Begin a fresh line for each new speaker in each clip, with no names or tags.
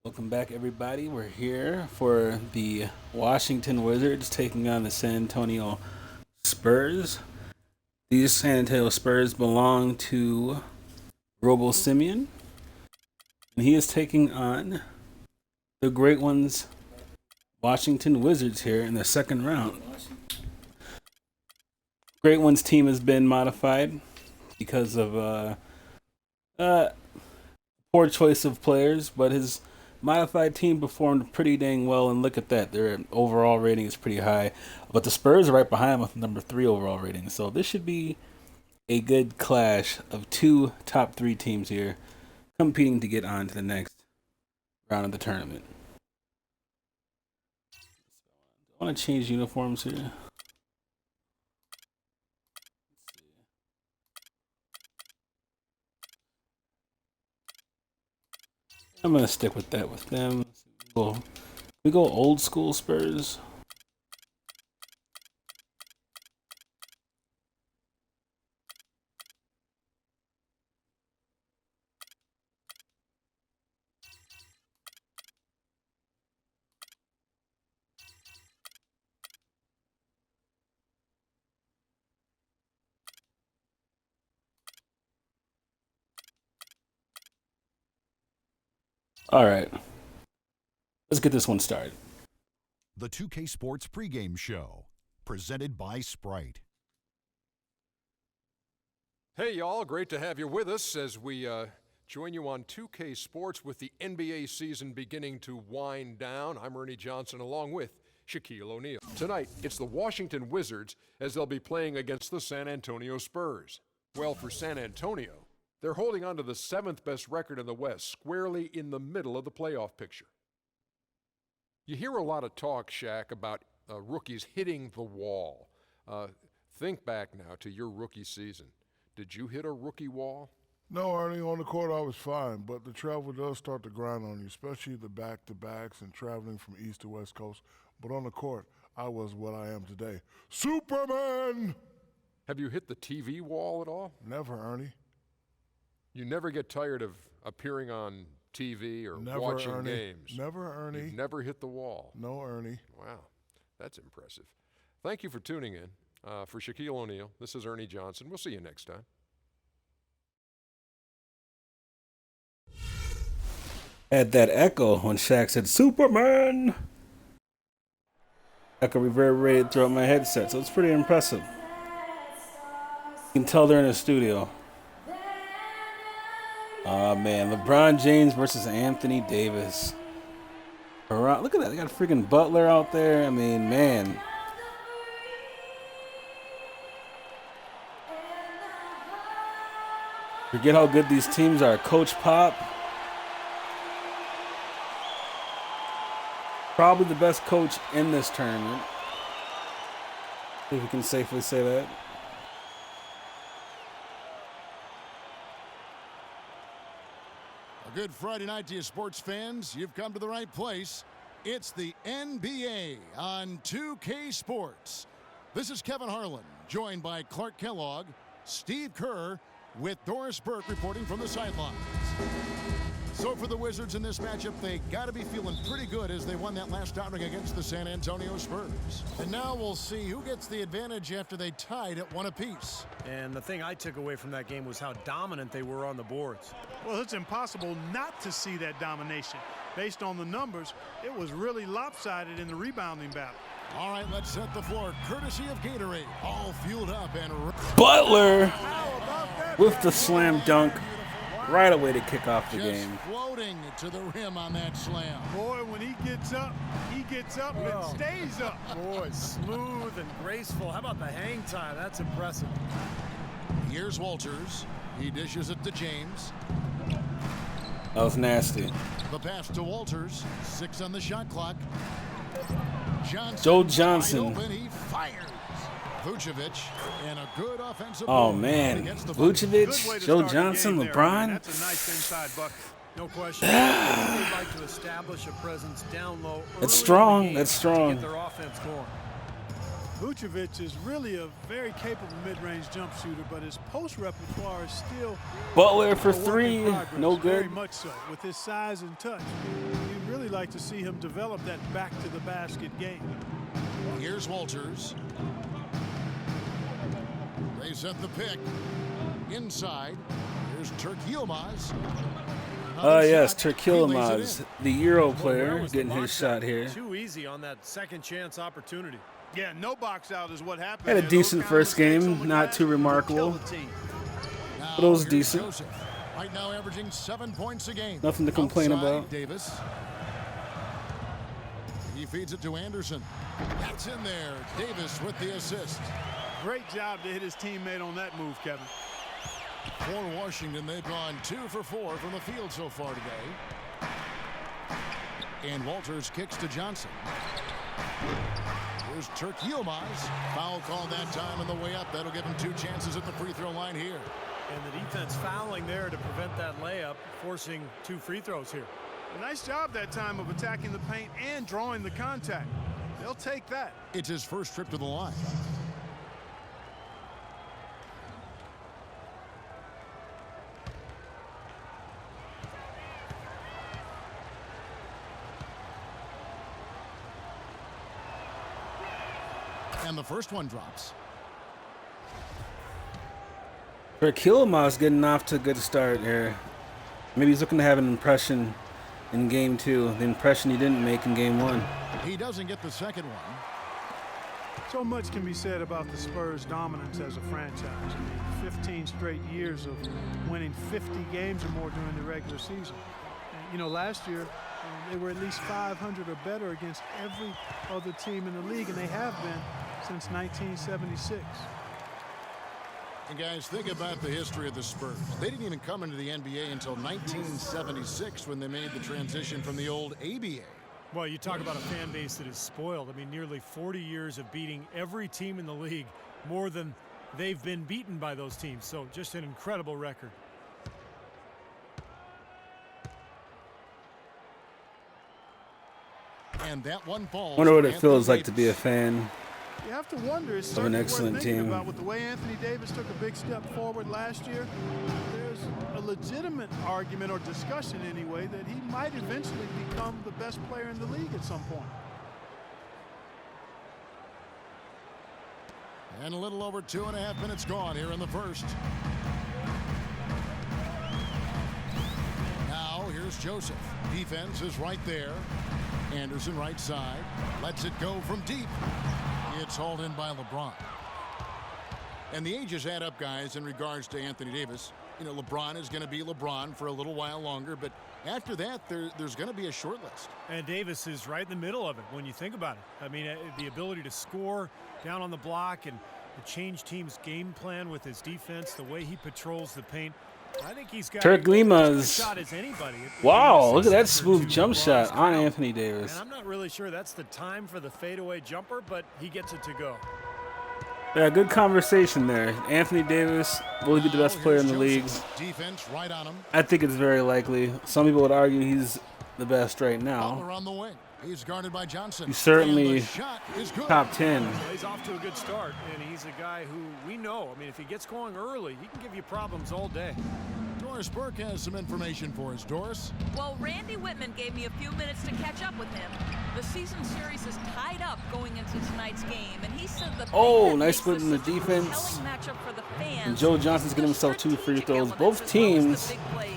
Welcome back, everybody. We're here for the Washington Wizards taking on the San Antonio Spurs. These San Antonio Spurs belong to Robo Simeon, and he is taking on the Great Ones Washington Wizards here in the second round. Great Ones team has been modified because of uh, poor choice of players, but his modified team performed pretty dang well, and look at that. Their overall rating is pretty high. But the Spurs are right behind them with number 3 overall rating. So this should be a good clash of two top 3 teams here competing to get on to the next round of the tournament. I want to change uniforms here. I'm going to stick with that with them. We go old school Spurs. All right. Let's get this one started.
The 2K Sports pregame show, presented by Sprite.
Hey, y'all. Great to have you with us as we join you on 2K Sports with the NBA season beginning to wind down. I'm Ernie Johnson along with Shaquille O'Neal. Tonight, it's the Washington Wizards as they'll be playing against the San Antonio Spurs. Well, for San Antonio, they're holding on to the 7th best record in the West, squarely in the middle of the playoff picture. You hear a lot of talk, Shaq, about rookies hitting the wall. Think back now to your rookie season. Did you hit a rookie wall?
No, Ernie, on the court I was fine, but the travel does start to grind on you, especially the back-to-backs and traveling from East to West Coast. But on the court, I was what I am today. Superman!
Have you hit the TV wall at all?
Never, Ernie.
You never get tired of appearing on TV or
Never,
watching
Ernie.
games?
Never, Ernie.
You've never hit the wall?
No, Ernie.
Wow, that's impressive. Thank you for tuning in. For Shaquille O'Neal, this is Ernie Johnson. We'll see you next time.
Had that echo when Shaq said Superman. Echo reverberated throughout my headset, so it's pretty impressive. You can tell they're in a studio. Oh man, LeBron James versus Anthony Davis. Look at that, they got a freaking Butler out there. I mean, man. Forget how good these teams are. Coach Pop, probably the best coach in this tournament. I think we can safely say that.
A good Friday night to you, sports fans. You've come to the right place. It's the NBA on 2K Sports. This is Kevin Harlan, joined by Clark Kellogg, Steve Kerr, with Doris Burke reporting from the sidelines. So for the Wizards in this matchup, they got to be feeling pretty good as they won that last outing against the San Antonio Spurs. And now we'll see who gets the advantage after they tied at 1 apiece.
And the thing I took away from that game was how dominant they were on the boards.
Well, it's impossible not to see that domination. Based on the numbers, it was really lopsided in the rebounding battle.
All right, let's set the floor, courtesy of Gatorade. All fueled up and...
Butler with the slam dunk right away to kick off the game.
Floating to the rim on that slam.
Boy, when he gets up and stays up.
Boy, smooth and graceful. How about the hang time? That's impressive.
Here's Walters. He dishes it to James.
That was nasty.
The pass to Walters. 6 on the shot clock.
Joe Johnson.
Open, he fires. Vucevic and a good offensive
Oh
board
man,
against the
Vucevic, Joe Johnson, LeBron.
That's a nice inside bucket.
No question. They'd like to establish a presence down low.
That's
early
strong.
in the game
That's strong.
To get their offense going.
Vucevic is really a very capable mid-range jump shooter, but his post repertoire is still
Butler for
a work in
3,
progress,
no
Very
good.
much so. With his size and touch, you like to see him develop that back-to-the-basket game.
Here's Walters. They set the pick. Inside. Here's Turk Yilmaz.
Yes, Turk Yilmaz, the Euro player, getting his shot here.
Too easy on that second chance opportunity.
Yeah, no box out is what happened.
Had a
there.
decent
Those
first
kind of mistakes
game,
on the
not
glass
too
will
remarkable,
kill the team.
but it was
Here's
decent.
Joseph. Right now averaging 7 points a game.
Nothing to complain
Outside,
about.
Davis. He feeds it to Anderson. That's in there. Davis with the assist.
Great job to hit his teammate on that move, Kevin.
For Washington, they've gone 2 for 4 from the field so far today. And Walters kicks to Johnson. Here's Turk Yilmaz. Foul called that time on the way up. That'll give him 2 chances at the free throw line here.
And the defense fouling there to prevent that layup, forcing 2 free throws here.
A nice job that time of attacking the paint and drawing the contact. They'll take that.
It's his first trip to the line. And the first one drops.
Turk Yilmaz getting off to a good start here. Maybe he's looking to have an impression in game 2, the impression he didn't make in game 1.
He doesn't get the second one.
So much can be said about the Spurs' dominance as a franchise. I mean, 15 straight years of winning 50 games or more during the regular season. And, you know, last year they were at least 500 or better against every other team in the league, and they have been since 1976.
And guys, think about the history of the Spurs. They didn't even come into the NBA until 1976 when they made the transition from the old ABA.
Well, you talk about a fan base that is spoiled. I mean, nearly 40 years of beating every team in the league, more than they've been beaten by those teams. So just an incredible record.
And that one falls.
Wonder what
for
it feels
Anthony
like to be a fan.
You have to wonder, it's
an
certainly
excellent
worth thinking
team.
about with the way Anthony Davis took a big step forward last year. There's a legitimate argument, or discussion anyway, that he might eventually become the best player in the league at some point.
And a little over 2.5 minutes gone here in the first. Now here's Joseph. Defense is right there. Anderson right side. Lets it go from deep. It's hauled in by LeBron. And the ages add up, guys, in regards to Anthony Davis. You know, LeBron is going to be LeBron for a little while longer, but after that, there's going to be a short list.
And Davis is right in the middle of it when you think about it. I mean, the ability to score down on the block and to change teams' game plan with his defense, the way he patrols the paint. I think he's got
Turk Yilmaz.
shot as anybody.
Wow, look at that smooth jump shot on Anthony Davis.
And I'm not really sure that's the time for the fadeaway jumper, but he gets it to go.
Yeah, good conversation there. Anthony Davis, will he be the best player in the league?
Defense right on him.
I think it's very likely. Some people would argue he's the best right now.
Butler on the wing. He's guarded by Johnson.
He's certainly
And the shot is good.
top 10.
Well, he's off to a good start, and he's a guy who we know. I mean, if he gets going early, he can give you problems all day.
Doris Burke has some information for us. Doris?
Well, Randy Whitman gave me a few minutes to catch up with him. The season series is tied up going into tonight's game, and he said the
Oh, nice split in the defense.
For the fans,
And Joe Johnson's getting himself 2 free throws. Both
as
teams
the big plays.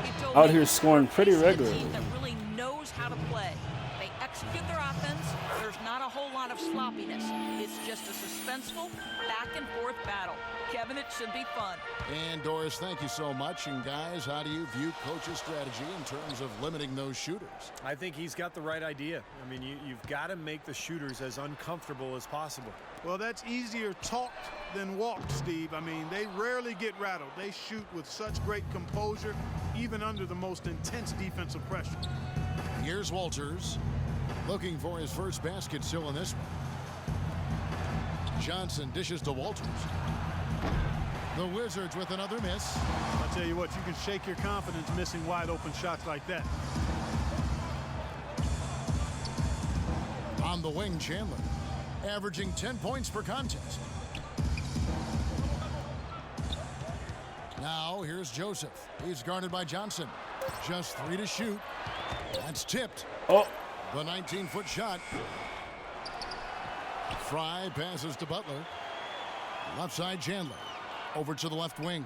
He told
out
me
here
that
scoring pretty
this is a
regularly.
team that really knows how to play. They execute their offense. There's not a whole lot of sloppiness. It's just a suspenseful back-and-forth battle. Kevin, it should be fun.
And Doris, thank you so much. And guys, how do you view Coach's strategy in terms of limiting those shooters?
I think he's got the right idea. I mean, you've got to make the shooters as uncomfortable as possible.
Well, that's easier talked than walked, Steve. I mean, they rarely get rattled. They shoot with such great composure, even under the most intense defensive pressure.
Here's Walters, looking for his first basket still in this one. Johnson dishes to Walters. The Wizards with another miss.
I tell you what, you can shake your confidence missing wide open shots like that.
On the wing, Chandler, averaging 10 points per contest. Now here's Joseph. He's guarded by Johnson. Just 3 to shoot. That's tipped.
Oh,
The 19-foot shot. Fry passes to Butler. Left side Chandler. Over to the left wing.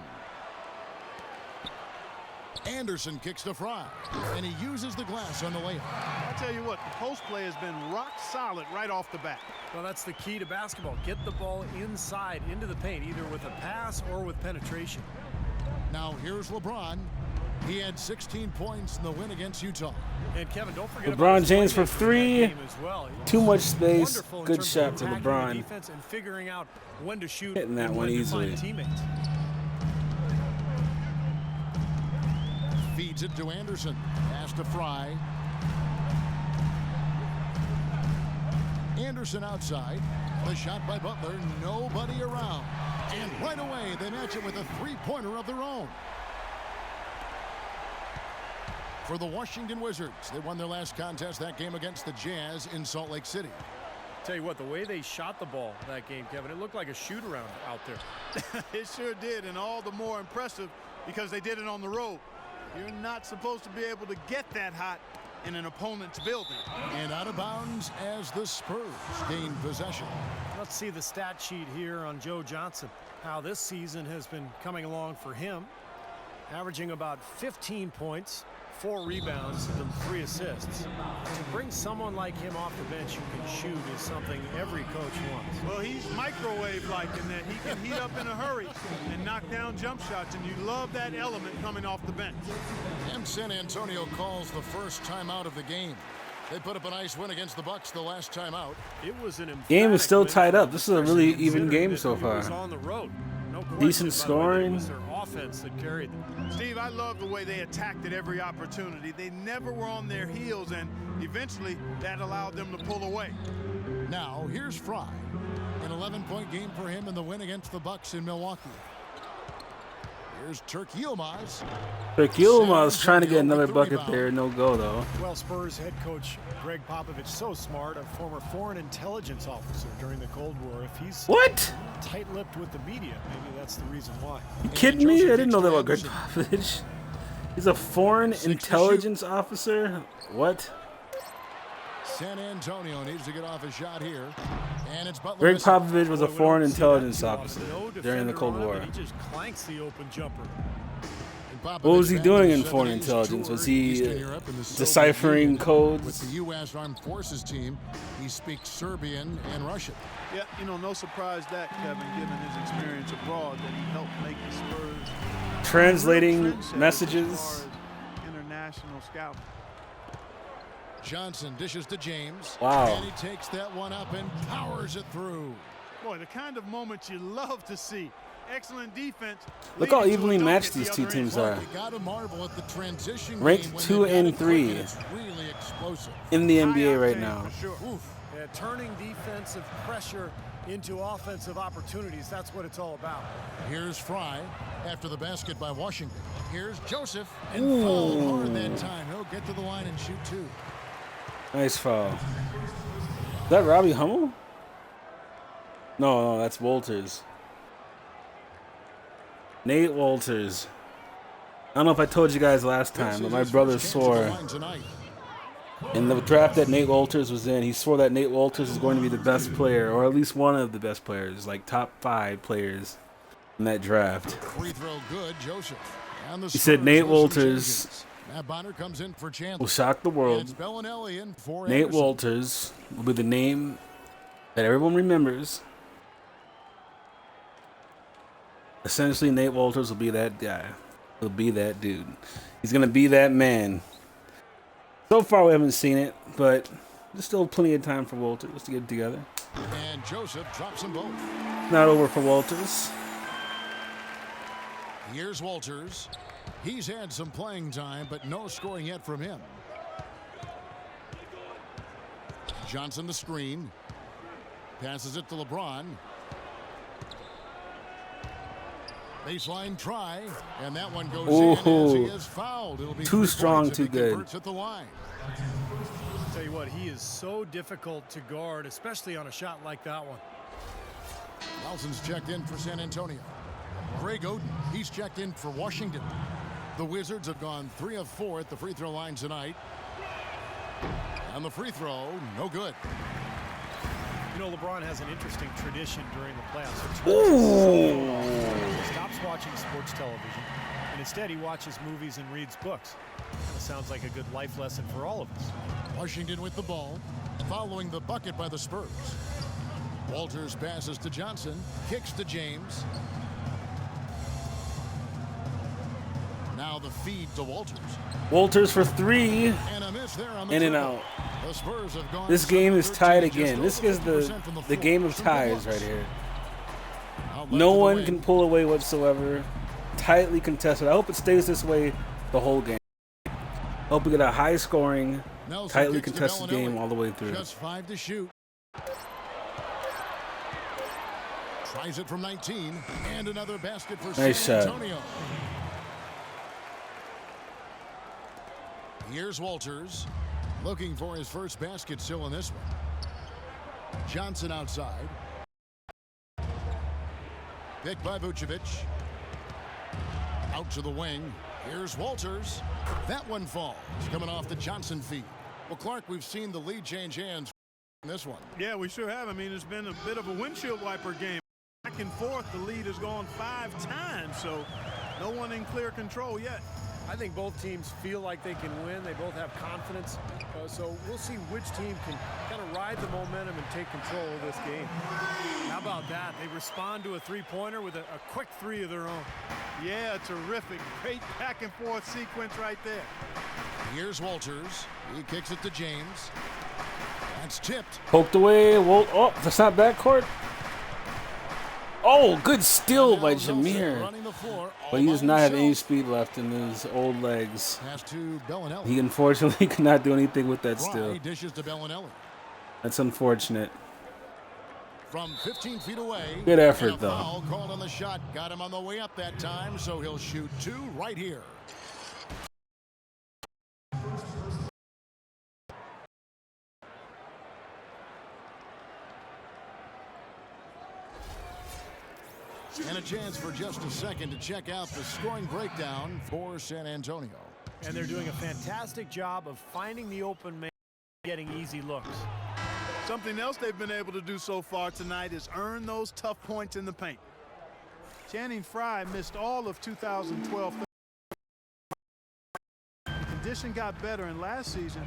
Anderson kicks to Fry. And he uses the glass on the layup.
I'll tell you what, the post play has been rock solid right off the bat.
Well, that's the key to basketball. Get the ball inside into the paint, either with a pass or with penetration.
Now here's LeBron. He had 16 points in the win against Utah.
And Kevin, don't forget
LeBron
about his
James for
playmaking in that
three.
game as well.
Too much space.
Wonderful in
Good
terms
shot
of
to
attacking the
LeBron.
defense and figuring out when to shoot
Hitting that
and
one
when to
easily.
find teammates.
Feeds it to Anderson. Pass to Fry. Anderson outside. The shot by Butler. Nobody around. And right away, they match it with a three-pointer of their own. For the Washington Wizards, they won their last contest, that game against the Jazz in Salt Lake City.
Tell you what, the way they shot the ball that game, Kevin, it looked like a shoot-around out there.
It sure did, and all the more impressive because they did it on the road. You're not supposed to be able to get that hot in an opponent's building.
And out of bounds as the Spurs gain possession.
Let's see the stat sheet here on Joe Johnson. How this season has been coming along for him. Averaging about 15 points, 4 rebounds, and 3 assists. To bring someone like him off the bench who can shoot is something every coach wants.
Well, he's microwave-like in that he can heat up in a hurry and knock down jump shots, and you love that element coming off the bench.
And San Antonio calls the first timeout of the game. They put up a nice win against the Bucks the last time out.
It was an
Game is still
emphatic
tied
win,
up. This is a really
especially
even game
considering
so
that it was
far.
on the road. No question,
Decent
by the way,
scoring.
It was their offense that carried them.
Steve, I love the way they attacked at every opportunity. They never were on their heels, and eventually that allowed them to pull away.
Now, here's Fry. An 11-point game for him in the win against the Bucks in Milwaukee. Here's Turk Yilmaz.
Turk Yilmaz trying to get another bucket there. No go, though.
Well, Spurs head coach Greg Popovich, so smart, a former foreign intelligence officer during the Cold War. If he's
What?
tight-lipped with the media, maybe that's the reason why.
You kidding me? I didn't know that about Greg Popovich. He's a foreign intelligence officer? What?
San Antonio needs to get off a shot here. And it's Butler.
Greg
missing.
Popovich was a
Boy, we
foreign
don't see that
intelligence
too often.
officer
No
during the
defender
Cold
on him,
War.
and he just clanks the open jumper.
And Popovich
What was he
back
doing
in
in foreign
70s
intelligence?
tour
Was he
Eastern Europe in the Soviet
deciphering
Union.
codes?
With the U.S. Armed Forces team, he speaks Serbian and Russian.
Yeah, you know, no surprise that, Kevin, given his experience abroad, that he helped make the Spurs
Translating
real trendsetters
messages.
as far as international scouting.
Johnson dishes to James.
Wow.
And he takes that one up and powers it through.
Boy, the kind of moments you love to see. Excellent defense.
Look how
leading to a
evenly
dunk
matched
at the
these two
other
teams
end.
are.
You got to marvel at the transition
Ranked
game when
2
they've got
and
it quick
3
It's really explosive.
in the
High
NBA right
octane
now.
for sure.
Yeah, turning defensive pressure into offensive opportunities, that's what it's all about.
Here's Fry after the basket by Washington. Here's Joseph and fouled hard that time. He'll get to the line and shoot 2.
Nice foul. Is that Robbie Hummel? No, that's Walters. Nate Walters. I don't know if I told you guys last time, but my brother swore in the draft that Nate Walters was in, he swore that Nate Walters is going to be the best player, or at least one of the best players, like top 5 players in that draft.
Free throw good, Joseph. And the
He said
Spurs
Nate
with some
Walters
changes. Matt Bonner comes in for Chandler.
will shock the
And
world.
it's Bellinelli in for
Nate
Anderson.
Walters will be the name that everyone remembers. Essentially, Nate Walters will be that guy. He'll be that dude. He's going to be that man. So far, we haven't seen it, but there's still plenty of time for Walters to get it together.
And Joseph drops them both.
Not over for Walters.
Here's Walters. He's had some playing time, but no scoring yet from him. Johnson the screen. Passes it to LeBron. Baseline try, and that one goes in as he is fouled. It'll be
Too
3
strong,
points if
too
he
good.
converts at the line.
I'll tell you what, he is so difficult to guard, especially on a shot like that one.
Nelson's checked in for San Antonio. Greg Oden, he's checked in for Washington. The Wizards have gone 3 of 4 at the free throw line tonight. And the free throw, no good.
You know, LeBron has an interesting tradition during the playoffs. He stops watching sports television, and instead he watches movies and reads books. That sounds like a good life lesson for all of us.
Washington with the ball, following the bucket by the Spurs. Walters passes to Johnson, kicks to James. Now the feed to Walters.
Walters for three.
And a miss there on the
In and
triple.
out.
The Spurs have gone
This game is
7-13,
tied
just
again. This
over
is
50% from
the
floor.
game of
Some
ties
good
right here.
Out left
No
of the
one
wing.
can pull away whatsoever. Tightly contested. I hope it stays this way the whole game. Hope we get a high scoring,
Nelson
tightly
kicks to
contested game
Bellinelli.
all the way through.
Just 5 to shoot. Tries it from 19, and another basket for
Nice
San
shot.
Antonio. Here's Walters, looking for his first basket still in this one. Johnson outside. Picked by Vucevic. Out to the wing. Here's Walters. That one falls, coming off the Johnson feed. Well, Clark, we've seen the lead change hands in this one.
Yeah, we sure have. I mean, it's been a bit of a windshield wiper game. Back and forth, the lead has gone 5 times, so no one in clear control yet.
I think both teams feel like they can win. They both have confidence. So we'll see which team can kind of ride the momentum and take control of this game. How about that? They respond to a three-pointer with a quick three of their own.
Yeah, terrific. Great back and forth sequence right there.
Here's Walters. He kicks it to James. That's tipped.
Poked away. Oh, that's not backcourt. Oh, good steal by Jameer.
Running the floor,
But he does
all
not
by
have any
himself.
speed left in his old legs.
Pass to Bellinelli.
He unfortunately could not do anything with that
Fry
steal.
dishes to Bellinelli.
That's unfortunate.
From 15 feet away.
Good effort,
and a
though.
Foul called on the shot. Got him on the way up that time, so he'll shoot 2 right here. And a chance for just a second to check out the scoring breakdown for San Antonio.
And they're doing a fantastic job of finding the open man, getting easy looks.
Something else they've been able to do so far tonight is earn those tough points in the paint. Channing Frye missed all of 2012. The condition got better, and last season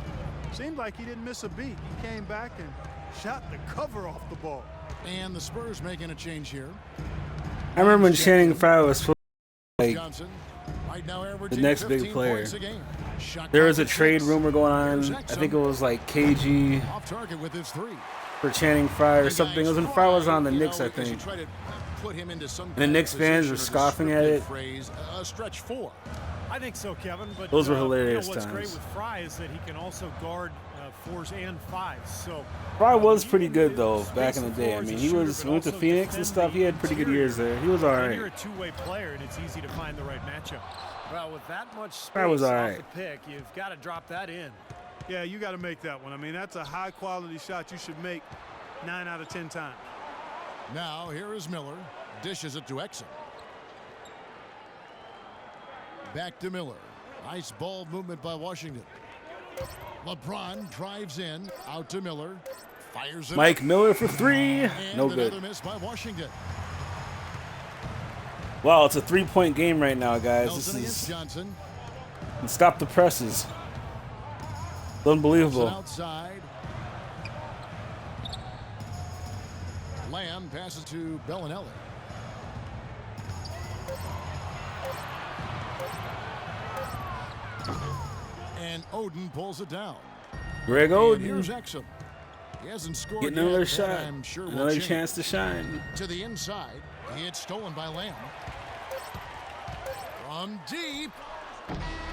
seemed like he didn't miss a beat. He came back and shot the cover off the ball.
And the Spurs making a change here.
I remember when Channing Frye was supposed to be like
Johnson, right now
the
averaging
next
15
big player.
points a game. Shot
There was a
clock at
trade
6.
rumor going on.
Here's
I think it
Exum.
was like KG
Off target with his 3.
for Channing Frye or something. It was when Frye was on the Knicks, I think. And the Knicks fans were scoffing at it.
Phrase, a stretch 4.
I think so, Kevin. But
Those were hilarious
what's great
times.
with Frye is that he can also guard 4s and 5s. So
Frye was
he
pretty
can
good though back
space
in the
the
day.
floor
I
as a
mean, he
shooter,
went
but
to
also
Phoenix and
defend
stuff.
the
He had pretty good
interior.
years there. He was all
And you're
right.
a two-way player, and it's easy to find the right matchup. Well, with that much space
Frye was all
off
right.
the pick, you've got to drop that in.
Yeah, you got to make that one. I mean, that's a high-quality shot you should make 9 out of 10 times.
Now here is Miller. Dishes it to Exum. Back to Miller. Nice ball movement by Washington. LeBron drives in. Out to Miller. Fires it
Mike
up.
Miller for 3.
And
No
another
good.
miss by Washington.
Wow, it's a 3-point game right now, guys.
Nelson
This
against
is
Johnson.
stop the presses.
Nelson
Unbelievable.
outside. Lamb passes to Bellinelli. And Oden pulls it down.
Greg
And here's
Oden
Exum. He hasn't scored
getting
yet,
another
but
shot,
I'm sure will
another
change.
chance to shine.
To the inside. It's stolen by Lamb. From deep.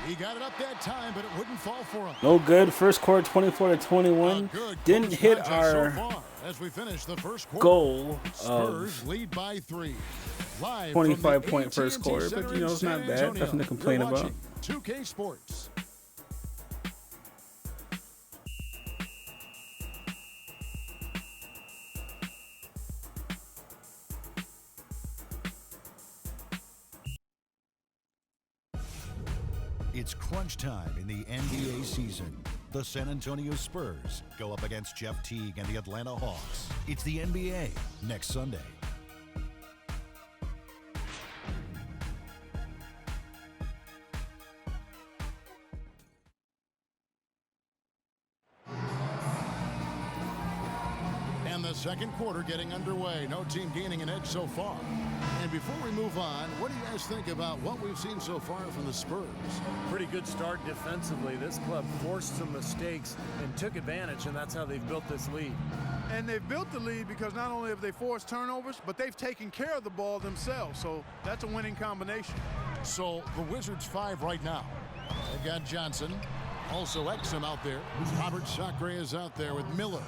He got it up that time, but it wouldn't fall for him.
No good. First quarter, 24 to
A
21.
good
Didn't
close
hit
contest
our
so far as we finish the first quarter.
goal
Spurs
of
lead by 3. Live
25-point
from the
first
AT&T
quarter,
Center
but, you know,
in
it's not
San
bad.
Antonio.
Nothing to complain
You're
about.
watching 2K Sports.
It's crunch time in the NBA season. The San Antonio Spurs go up against Jeff Teague and the Atlanta Hawks. It's the NBA next Sunday.
And the second quarter getting underway. No team gaining an edge so far. And before we move on, what do you guys think about what we've seen so far from the Spurs?
Pretty good start defensively. This club forced some mistakes and took advantage, and that's how they've built this lead.
And they've built the lead because not only have they forced turnovers, but they've taken care of the ball themselves. So that's a winning combination.
So the Wizards 5 right now. They've got Johnson. Also Exum out there. Robert Sacre is out there with Miller.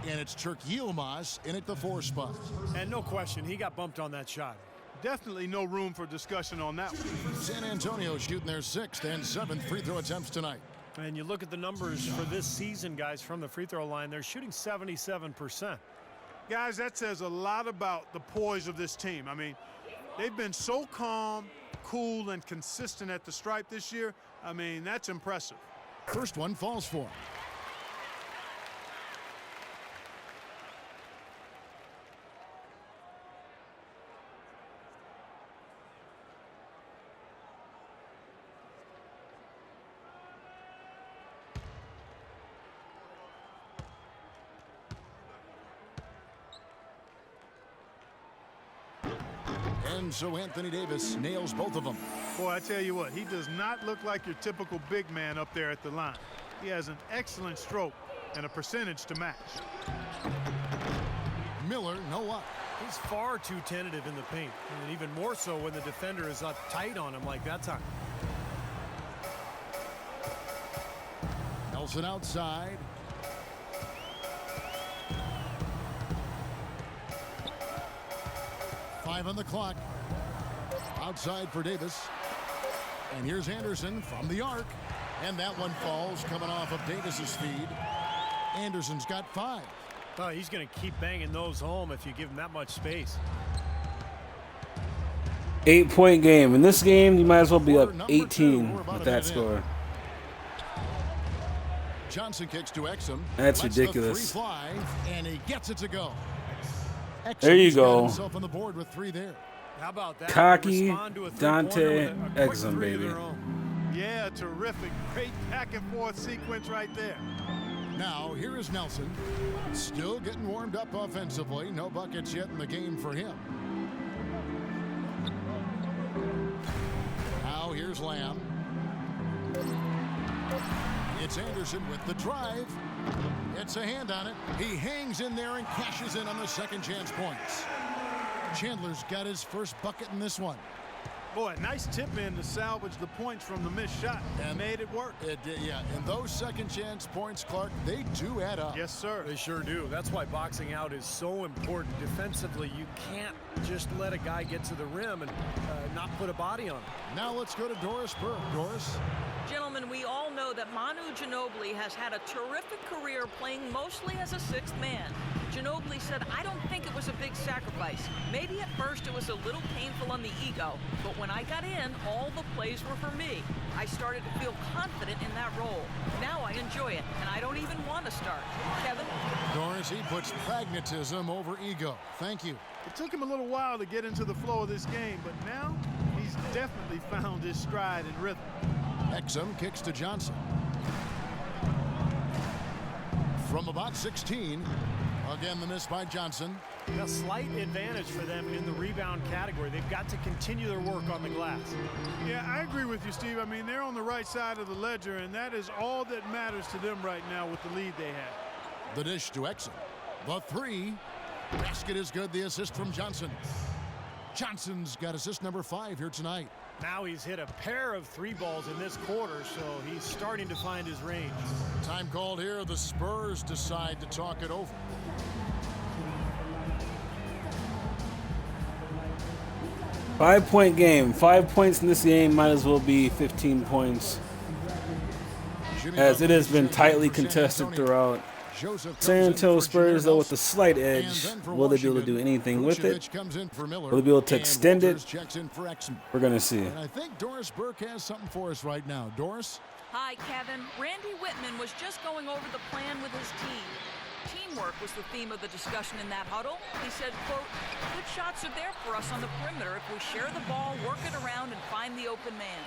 And it's Turk Yilmaz in at the 4 spot.
And no question, he got bumped on that shot.
Definitely no room for discussion on that one.
San Antonio shooting their 6th and 7th free throw attempts tonight.
And you look at the numbers for this season, guys, from the free throw line, they're shooting 77%.
Guys, that says a lot about the poise of this team. I mean, they've been so calm, cool, and consistent at the stripe this year. I mean, that's impressive.
First one falls for him. And so Anthony Davis nails both of them.
Boy, I tell you what, he does not look like your typical big man up there at the line. He has an excellent stroke and a percentage to match.
Miller, no up.
He's far too tentative in the paint, and even more so when the defender is up tight on him like that time.
Nelson outside. Five on the clock. Outside for Davis. And here's Anderson from the arc. And that one falls coming off of Davis's feed. Anderson's got 5.
Oh, he's going to keep banging those home if you give him that much space.
8-point game. In this game, you might as well be up 18 with that score.
Johnson kicks to Exum.
That's
Lets
ridiculous.
The 3 fly, and he gets it to go. Exum's
There you
got
go.
himself on the board with 3 there.
How about that?
Cocky
Respond to a
Dante
three-pointer with a quick
Exum,
3 of
baby.
their own.
Yeah, terrific. Great back and forth sequence right there.
Now, here is Nelson. Still getting warmed up offensively. No buckets yet in the game for him. Now, here's Lamb. It's Anderson with the drive. It's a hand on it. He hangs in there and cashes in on the second chance points. Chandler's got his first bucket in this one.
Boy, nice tip in to salvage the points from the missed shot. And made it work.
It did, yeah. And those second chance points, Clark, they do add up.
Yes, sir.
They sure do. That's why boxing out is so important. Defensively, you can't just let a guy get to the rim and not put a body on him.
Now let's go to Doris Burke. Doris.
Gentlemen, we all know that Manu Ginobili has had a terrific career playing mostly as a 6th man. Ginobili said, "I don't think it was a big sacrifice. Maybe at first it was a little painful on the ego, but when I got in, all the plays were for me. I started to feel confident in that role. Now I enjoy it, and I don't even want to start." Kevin?
Doris, he puts pragmatism over ego. Thank you.
It took him a little while to get into the flow of this game, but now he's definitely found his stride and rhythm.
Exum kicks to Johnson. From about 16. Again, the miss by Johnson.
A slight advantage for them in the rebound category. They've got to continue their work on the glass.
Yeah, I agree with you, Steve. I mean, they're on the right side of the ledger, and that is all that matters to them right now with the lead they have.
The dish to Exum. The 3. Basket is good. The assist from Johnson. Johnson's got assist number 5 here tonight.
Now he's hit a pair of 3 balls in this quarter, so he's starting to find his range.
Time called here. The Spurs decide to talk it over.
Five-point game. 5 points in this game might as well be 15 points, as it has been tightly contested throughout. San Antonio Spurs, though, with a slight edge. Will they be able to do anything with it? Will they be able to extend it? We're going to see.
And I think Doris Burke has something for us right now. Doris?
Hi, Kevin. Randy Whitman was just going over the plan with his team. Teamwork was the theme of the discussion in that huddle. He said, quote, "Good shots are there for us on the perimeter if we share the ball, work it around, and find the open man."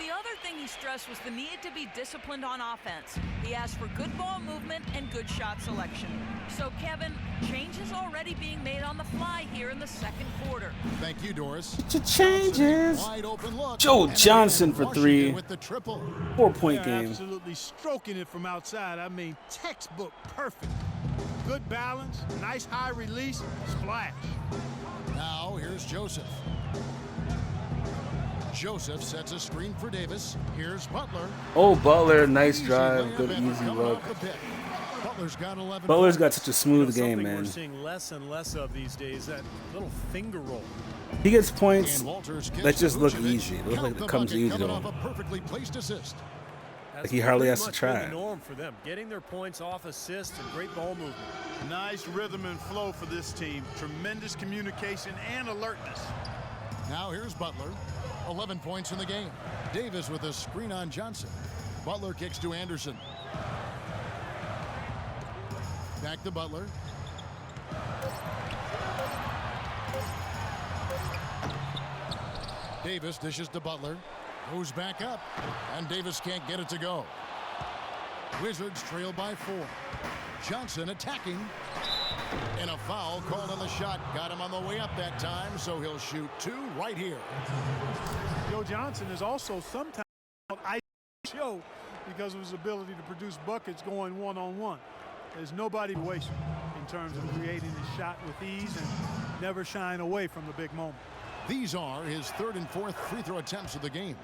The other thing he stressed was the need to be disciplined on offense. He asked for good ball movement and good shot selection. So, Kevin, changes already being made on the fly here in the second quarter.
Thank you, Doris.
Changes.
Wide open look.
Joe
And
Johnson
again,
for
Washington
3.
with the triple.
4-point
They're
game.
absolutely stroking it from outside. I mean, textbook perfect. Good balance, nice high release, splash.
Now here's Joseph. Joseph sets a screen for Davis. Here's Butler.
Oh, Butler, nice
Easy
drive,
layup
good
and
easy
coming
look.
off the pick. Butler's got 11
Butler's got
points.
such a smooth game,
Something
man.
we're seeing less and less of these days, that little finger roll.
He gets points
And Walters kicks
that just look
Vucevic.
easy. It looks
Count
like
the
it comes
bucket
easy
coming
to
off
him.
a perfectly placed assist.
That's
he hardly has
pretty
to
much
try.
been the norm for them, getting their points off assists and great ball movement.
Nice rhythm and flow for this team. Tremendous communication and alertness.
Now here's Butler. 11 points in the game. Davis with a screen on Johnson. Butler kicks to Anderson. Back to Butler. Davis dishes to Butler. Goes back up. And Davis can't get it to go. Wizards trail by 4. Johnson attacking. And a foul called on the shot. Got him on the way up that time, so he'll shoot 2 right here.
Joe Johnson is also sometimes called ISO because of his ability to produce buckets going one-on-one. There's nobody to waste in terms of creating the shot with ease and never shying away from the big moment.
These are his 3rd and 4th free throw attempts of the game.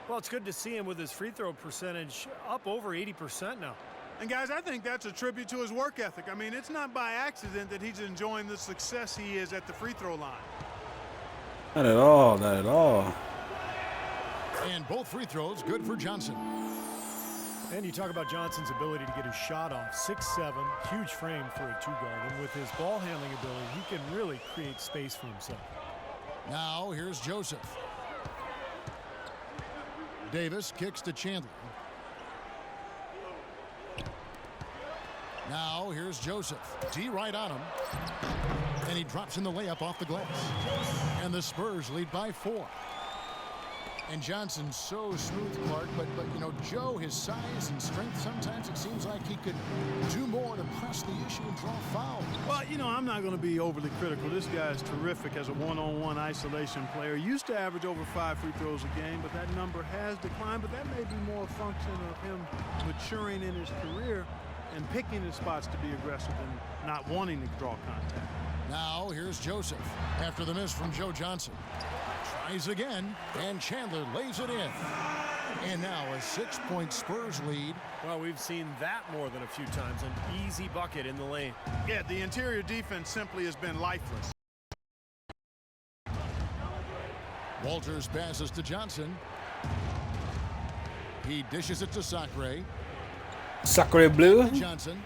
Well, it's good to see him with his free throw percentage up over 80% now.
And guys, I think that's a tribute to his work ethic. I mean, it's not by accident that he's enjoying the success he is at the free throw line.
Not at all, not at all.
And both free throws good for Johnson.
And you talk about Johnson's ability to get his shot off. 6'7", huge frame for a two-guard. And with his ball handling ability, he can really create space for himself.
Now here's Joseph. Davis kicks to Chandler. Now here's Joseph. D right on him. And he drops in the layup off the glass. And the Spurs lead by 4. And Johnson's so smooth, Clark, but you know, Joe, his size and strength, sometimes it seems like he could do more to press the issue and draw fouls.
Well, you know, I'm not going to be overly critical. This guy is terrific as a one-on-one isolation player. Used to average over 5 free throws a game, but that number has declined. But that may be more a function of him maturing in his career and picking his spots to be aggressive and not wanting to draw contact.
Now here's Joseph after the miss from Joe Johnson. Tries again, and Chandler lays it in. And now a 6-point Spurs lead.
Well, we've seen that more than a few times. An easy bucket in the lane.
Yeah, the interior defense simply has been lifeless.
Walters passes to Johnson. He dishes it to Sacre.
Sacre Bleu.
Johnson.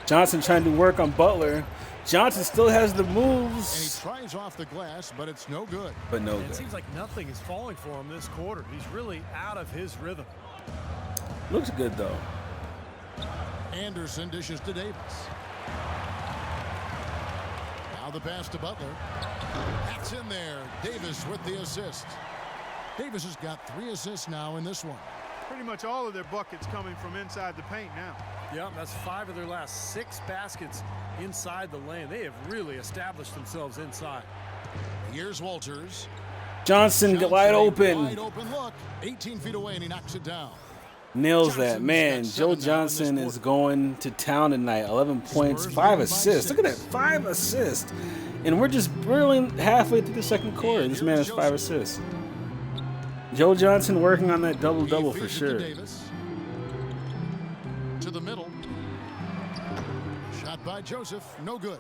Johnson trying to work on Butler. Johnson still has the
And he
moves,
tries off the glass, but it's no good.
but no
It
good.
seems like nothing is falling for him this quarter. He's really out of his rhythm.
Looks good though.
Anderson dishes to Davis. Now the pass to Butler. That's in there. Davis with the assist. Davis has got 3 assists now in this one.
Pretty much all of their buckets coming from inside the paint now.
Yeah, that's 5 of their last 6 baskets inside the lane. They have really established themselves inside.
Here's Walters.
Johnson wide open.
Wide open look. 18 feet away, and he knocks it down.
Nails that.
Johnson's
Man,
got
Joe
7 now in this
Johnson is
quarter.
going to town tonight. 11 points,
Spurs
5
leading by
assists. Look at that,
6.
5 assists. And we're just barely halfway through the second quarter. This man has 5 assists. Joe Johnson working on that double-double
He
for
feeds it
sure.
to Davis. To the middle. Shot by Joseph. No good.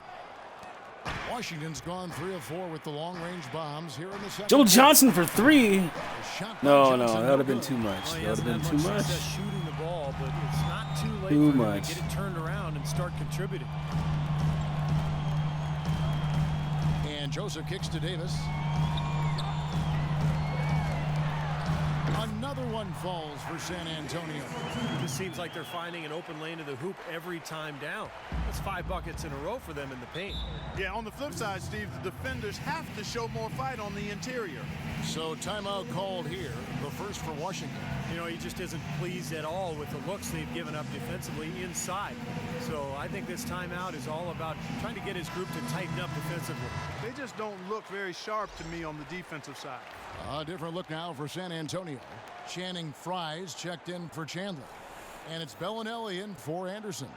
Washington's gone 3 of 4 with the long-range bombs here in the second.
Joe Johnson for 3.
Shot by
No,
Johnson,
that would have been
good.
too much.
Well, he
That would have been
hasn't
too
had
much.
success shooting the ball, but it's not too late
Too
for him
much.
to get it turned around and start contributing.
And Joseph kicks to Davis. Another one falls for San Antonio.
It just seems like they're finding an open lane to the hoop every time down. That's 5 buckets in a row for them in the paint.
Yeah, on the flip side, Steve, the defenders have to show more fight on the interior.
So timeout called here, the first for Washington.
You know, he just isn't pleased at all with the looks they've given up defensively inside. So I think this timeout is all about trying to get his group to tighten up defensively.
They just don't look very sharp to me on the defensive side.
A different look now for San Antonio. Channing Frye's checked in for Chandler. And it's Bellinelli in for Anderson.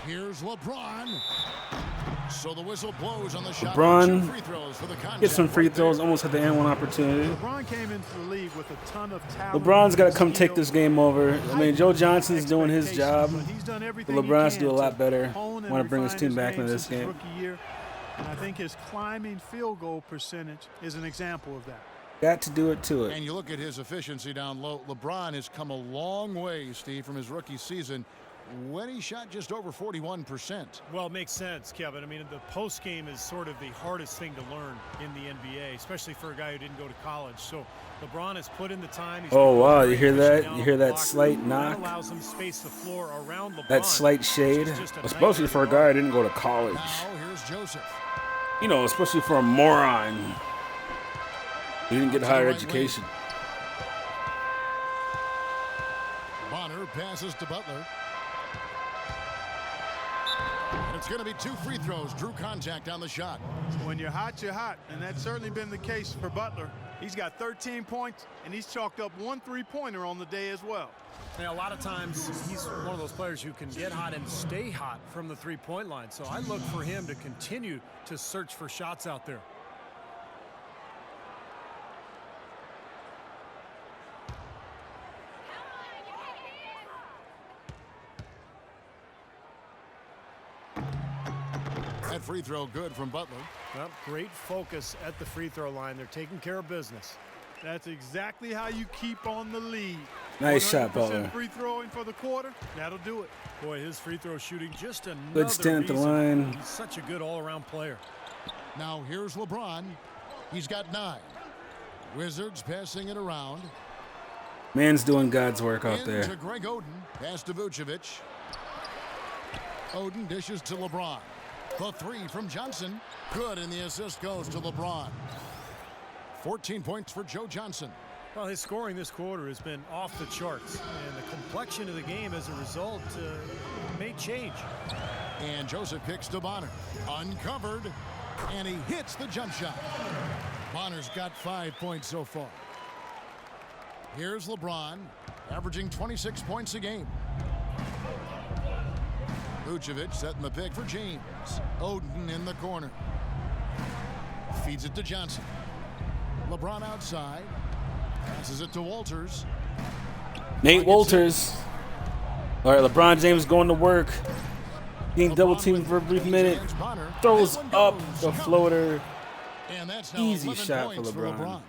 Here's LeBron. So the whistle blows on the shot.
LeBron
Two free throws for the contest.
Get some free throws, almost had the and one opportunity.
LeBron came into the league with a ton of talent.
LeBron's got to come take this game over. I mean, Joe Johnson's doing his job,
He's done
but
everything
LeBron's
he
do a
can
lot
to
better.
hone and
Want to bring his
refine
team back into this
since his
game.
rookie year. And I think his climbing field goal percentage is an example of that.
Got to do it to it.
And you look at his efficiency down low. LeBron has come a long way, Steve, from his rookie season when he shot just over 41%.
Well, it makes sense, Kevin. I mean, the post game is sort of the hardest thing to learn in the NBA, especially for a guy who didn't go to college. So LeBron has put in the time. He's
Oh, wow. You hear
pushing
that?
down
You hear
the
that
block.
slight
That
knock?
allows him space the floor around LeBron.
That slight shade,
which is just a
especially for a guy who didn't go to college.
Now here's Joseph.
You know, especially for a moron. He didn't get a higher
right
education.
Bonner passes to Butler. And it's going to be 2 free throws. Drew contact on the shot.
When you're hot, and that's certainly been the case for Butler. He's got 13 points, and he's chalked up 1 3-pointer on the day as well.
Now, a lot of times he's one of those players who can get hot and stay hot from the three-point line. So I look for him to continue to search for shots out there.
That free throw good from Butler.
Well, great focus at the free throw line. They're taking care of business.
That's exactly how you keep on the lead.
Nice shot,
100%
Butler.
free throwing for the quarter, that'll do it.
Boy, his free throw shooting just another
Good stand at the
reason
line.
He's such a good all-around player.
Now here's LeBron. He's got 9. Wizards passing it around.
Man's doing God's work out
Into
there.
Greg Oden. Pass to Vucevic. Oden dishes to LeBron. The 3 from Johnson. Good, and the assist goes to LeBron. 14 points for Joe Johnson.
Well, his scoring this quarter has been off the charts, and the complexion of the game as a result may change.
And Joseph kicks to Bonner. Uncovered, and he hits the jump shot. Bonner's got 5 points so far. Here's LeBron, averaging 26 points a game. Vucevic setting the pick for James. Oden in the corner. Feeds it to Johnson. LeBron outside. Passes it to Walters.
Nate Walters. All right, LeBron James going to work. Being double teamed for a brief minute. Throws up the floater.
And that's now
Easy
11
shot for
points
LeBron.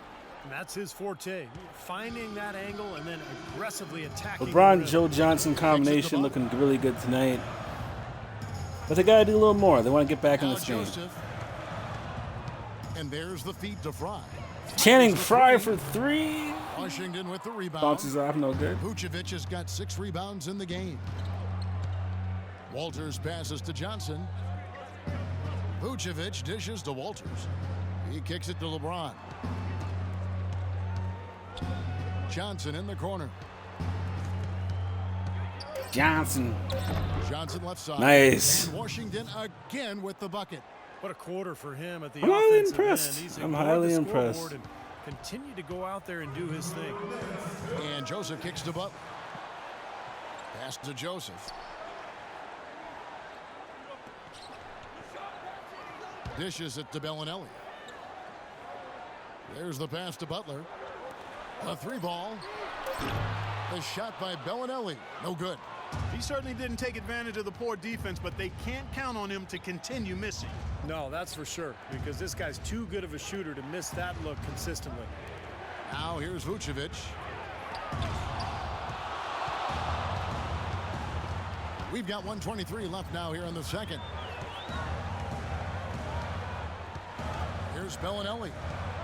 And that's his forte, finding that angle and then aggressively attacking.
LeBron-Joe Johnson combination looking really good tonight. But they got to do a little more. They want to get back in
Now
this game.
Joseph. And there's the feed to Fry.
Channing Frye for 3.
Washington with the rebound.
Bounces off, no good.
Vucevic has got 6 rebounds in the game. Walters passes to Johnson. Vucevic dishes to Walters. He kicks it to LeBron. Johnson in the corner.
Johnson.
Johnson left side.
Nice.
And Washington again with the bucket.
What a quarter for him at the
I'm highly
offensive
impressed.
end. He's
I'm
ignored
highly
the
impressed.
scoreboard and continue to go out there and do his thing.
And Joseph kicks to Butler. Pass to Joseph. Dishes it to Bellinelli. There's the pass to Butler. A 3-ball. The shot by Bellinelli. No good.
He certainly didn't take advantage of the poor defense, but they can't count on him to continue missing.
No, that's for sure, because this guy's too good of a shooter to miss that look consistently.
Now here's Vucevic. We've got 1:23 left now here in the second. Here's Bellinelli.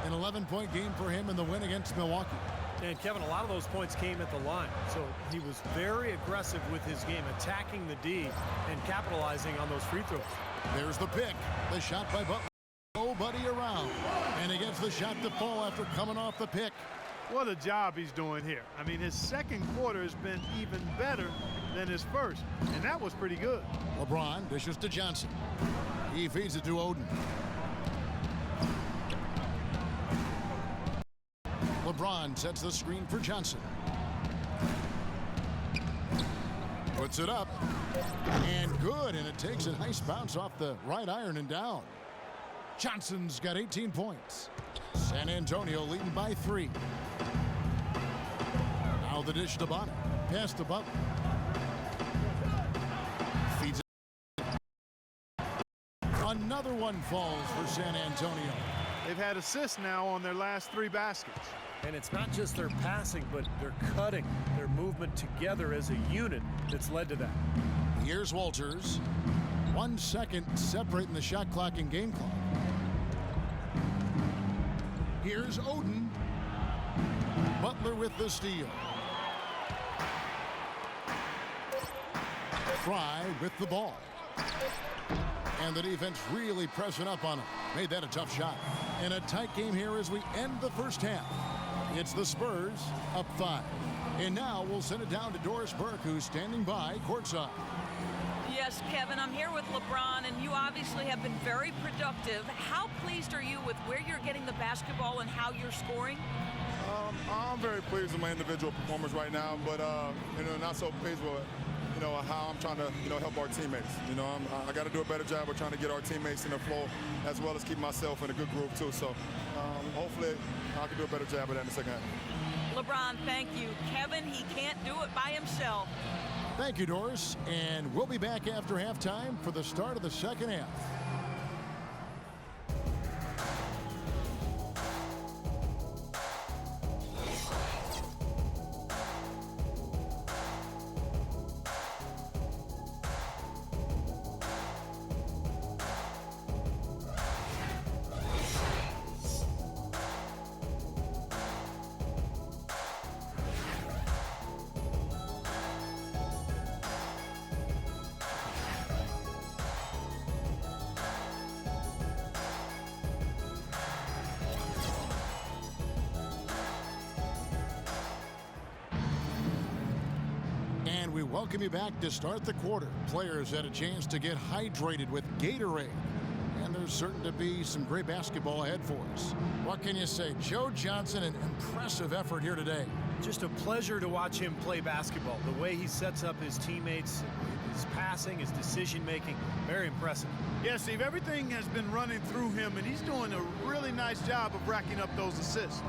An 11-point game for him in the win against Milwaukee.
And Kevin, a lot of those points came at the line. So he was very aggressive with his game, attacking the D and capitalizing on those free throws.
There's the pick. The shot by Butler. Nobody around. And he gets the shot to fall after coming off the pick.
What a job he's doing here. I mean, his second quarter has been even better than his first, and that was pretty good.
LeBron dishes to Johnson. He feeds it to Oden. LeBron sets the screen for Johnson. Puts it up. And good, and it takes a nice bounce off the right iron and down. Johnson's got 18 points. San Antonio leading by 3. Now the dish to Bonner. Pass to Butler. Feeds it. Another one falls for San Antonio.
They've had assists now on their last 3 baskets.
And it's not just their passing, but their cutting, their movement together as a unit that's led to that.
Here's Walters. 1 second separating the shot clock and game clock. Here's Oden. Butler with the steal. Fry with the ball. And the defense really pressing up on him. Made that a tough shot. And a tight game here as we end the first half. It's the Spurs up 5. And now we'll send it down to Doris Burke, who's standing by courtside.
Yes, Kevin, I'm here with LeBron, and you obviously have been very productive. How pleased are you with where you're getting the basketball and how you're scoring?
I'm very pleased with my individual performance right now, but not so pleased with how I'm trying to help our teammates. I got to do a better job of trying to get our teammates in the flow, as well as keep myself in a good groove too. So hopefully I can do a better job of that in the second half.
LeBron, thank you. Kevin, he can't do it by himself.
Thank you, Doris. And we'll be back after halftime for the start of the second half. We welcome you back to start the quarter. Players had a chance to get hydrated with Gatorade. And there's certain to be some great basketball ahead for us. What can you say? Joe Johnson, an impressive effort here today.
Just a pleasure to watch him play basketball. The way he sets up his teammates, his passing, his decision-making, very impressive.
Yeah, Steve, everything has been running through him, and he's doing a really nice job of racking up those assists.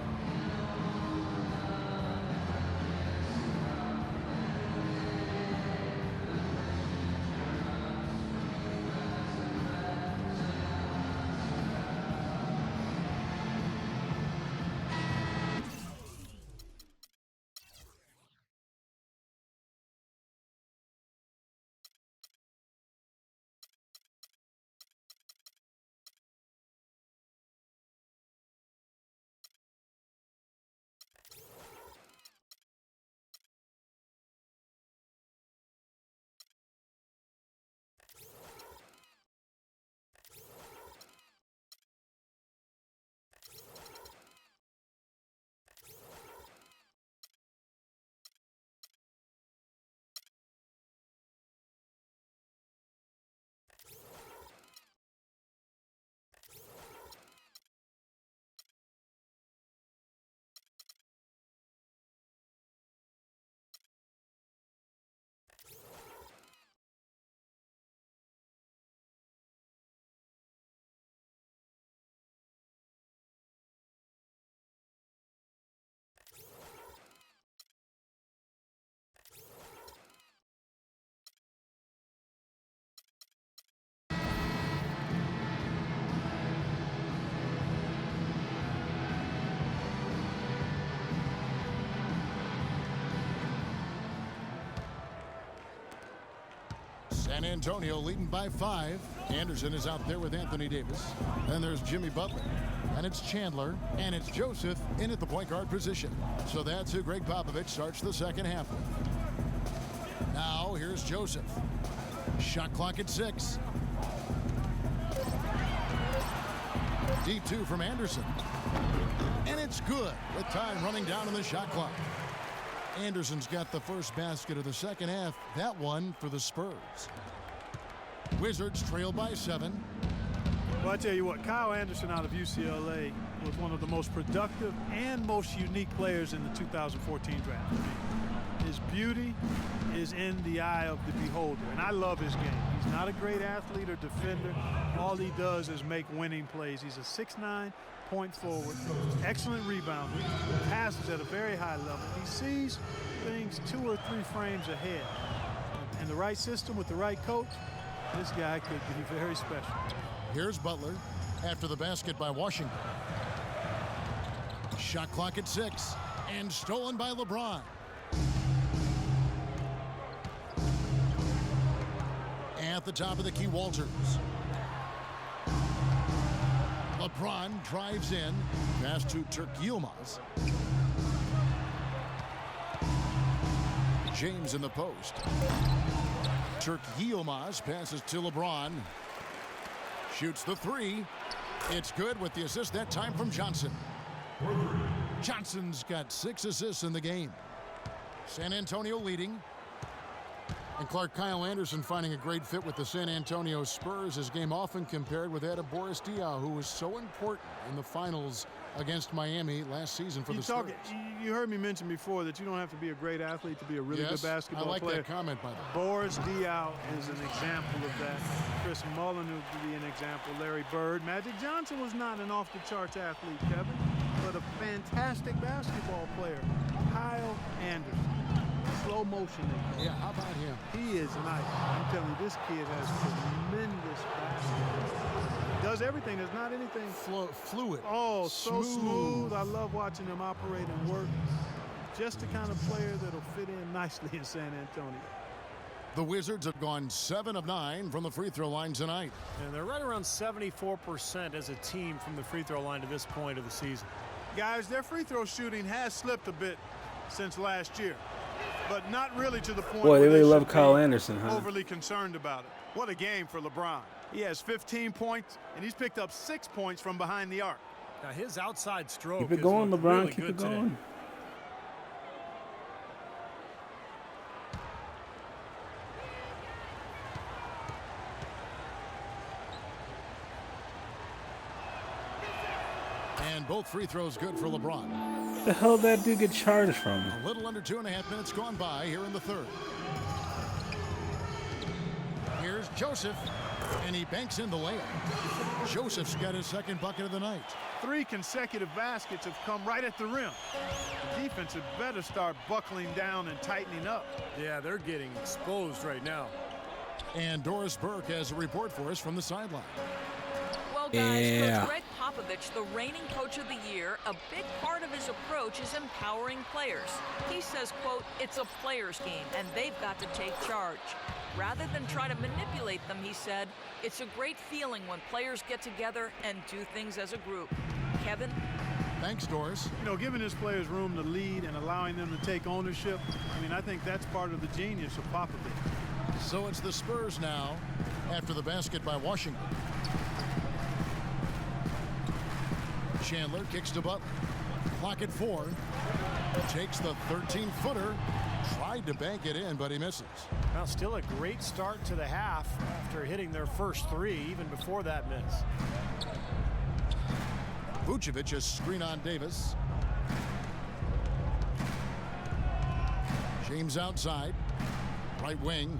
San Antonio leading by 5. Anderson is out there with Anthony Davis. Then there's Jimmy Butler. And it's Chandler, and it's Joseph in at the point guard position. So that's who Greg Popovich starts the second half with. Now here's Joseph. Shot clock at 6. Deep 2 from Anderson. And it's good with time running down on the shot clock. Anderson's got the first basket of the second half. That one for the Spurs. Wizards trail by 7.
Well, I tell you what, Kyle Anderson out of UCLA was one of the most productive and most unique players in the 2014 draft. His beauty is in the eye of the beholder, and I love his game. He's not a great athlete or defender. All he does is make winning plays. He's a 6'9" point forward, excellent rebounder, passes at a very high level. He sees things 2 or 3 frames ahead. In the right system with the right coach, this guy could be very special.
Here's Butler after the basket by Washington. Shot clock at 6 and stolen by LeBron. At the top of the key, Walters. LeBron drives in, pass to Turk Yilmaz. James in the post. Turk Yilmaz passes to LeBron. Shoots the 3. It's good with the assist that time from Johnson. Johnson's got 6 assists in the game. San Antonio leading. And Clark, Kyle Anderson finding a great fit with the San Antonio Spurs. His game often compared with that of Boris Diaw, who was so important in the finals against Miami last season for the Spurs.
You heard me mention before that you don't have to be a great athlete to be a really good basketball player.
I like that comment, by the way.
Boris Diaw is an example of that. Chris Mullin would be an example. Larry Bird. Magic Johnson was not an off-the-charts athlete, Kevin, but a fantastic basketball player. Kyle Anderson. Slow motion.
Yeah, how about him?
He is nice. I'm telling you, this kid has tremendous basketball. Does everything. There's not anything
fluid.
Oh, so smooth. I love watching him operate and work. Just the kind of player that'll fit in nicely in San Antonio.
The Wizards have gone 7 of 9 from the free throw line tonight.
And they're right around 74% as a team from the free throw line to this point of the season.
Guys, their free throw shooting has slipped a bit since last year, but not really to the point
Boy, they
where
really
they
love
should
Kyle
be
Anderson, huh?
overly concerned about it. What a game for LeBron. He has 15 points, and he's picked up 6 points from behind the arc.
Now his outside stroke
Keep it going,
is
LeBron.
Really
Keep
good
it going.
Today.
And both free throws good for LeBron.
The hell did that dude get charged from?
A little under 2.5 minutes gone by here in the third. Here's Joseph, and he banks in the layup. Joseph's got his second bucket of the night.
3 consecutive baskets have come right at the rim. The defense had better start buckling down and tightening up.
Yeah, they're getting exposed right now.
And Doris Burke has a report for us from the sideline.
Well, guys, Coach Greg Popovich, the reigning coach of the year, a big part of his approach is empowering players. He says, quote, it's a player's game, and they've got to take charge. Rather than try to manipulate them, he said, it's a great feeling when players get together and do things as a group. Kevin?
Thanks, Doris.
You know, giving his players room to lead and allowing them to take ownership, I mean, I think that's part of the genius of Popovich.
So it's the Spurs now after the basket by Washington. Chandler kicks to Butler. Clock at 4. Takes the 13-footer. Tried to bank it in, but he misses.
Now, still a great start to the half after hitting their first 3, even before that miss.
Vucevic a screen on Davis. James outside. Right wing.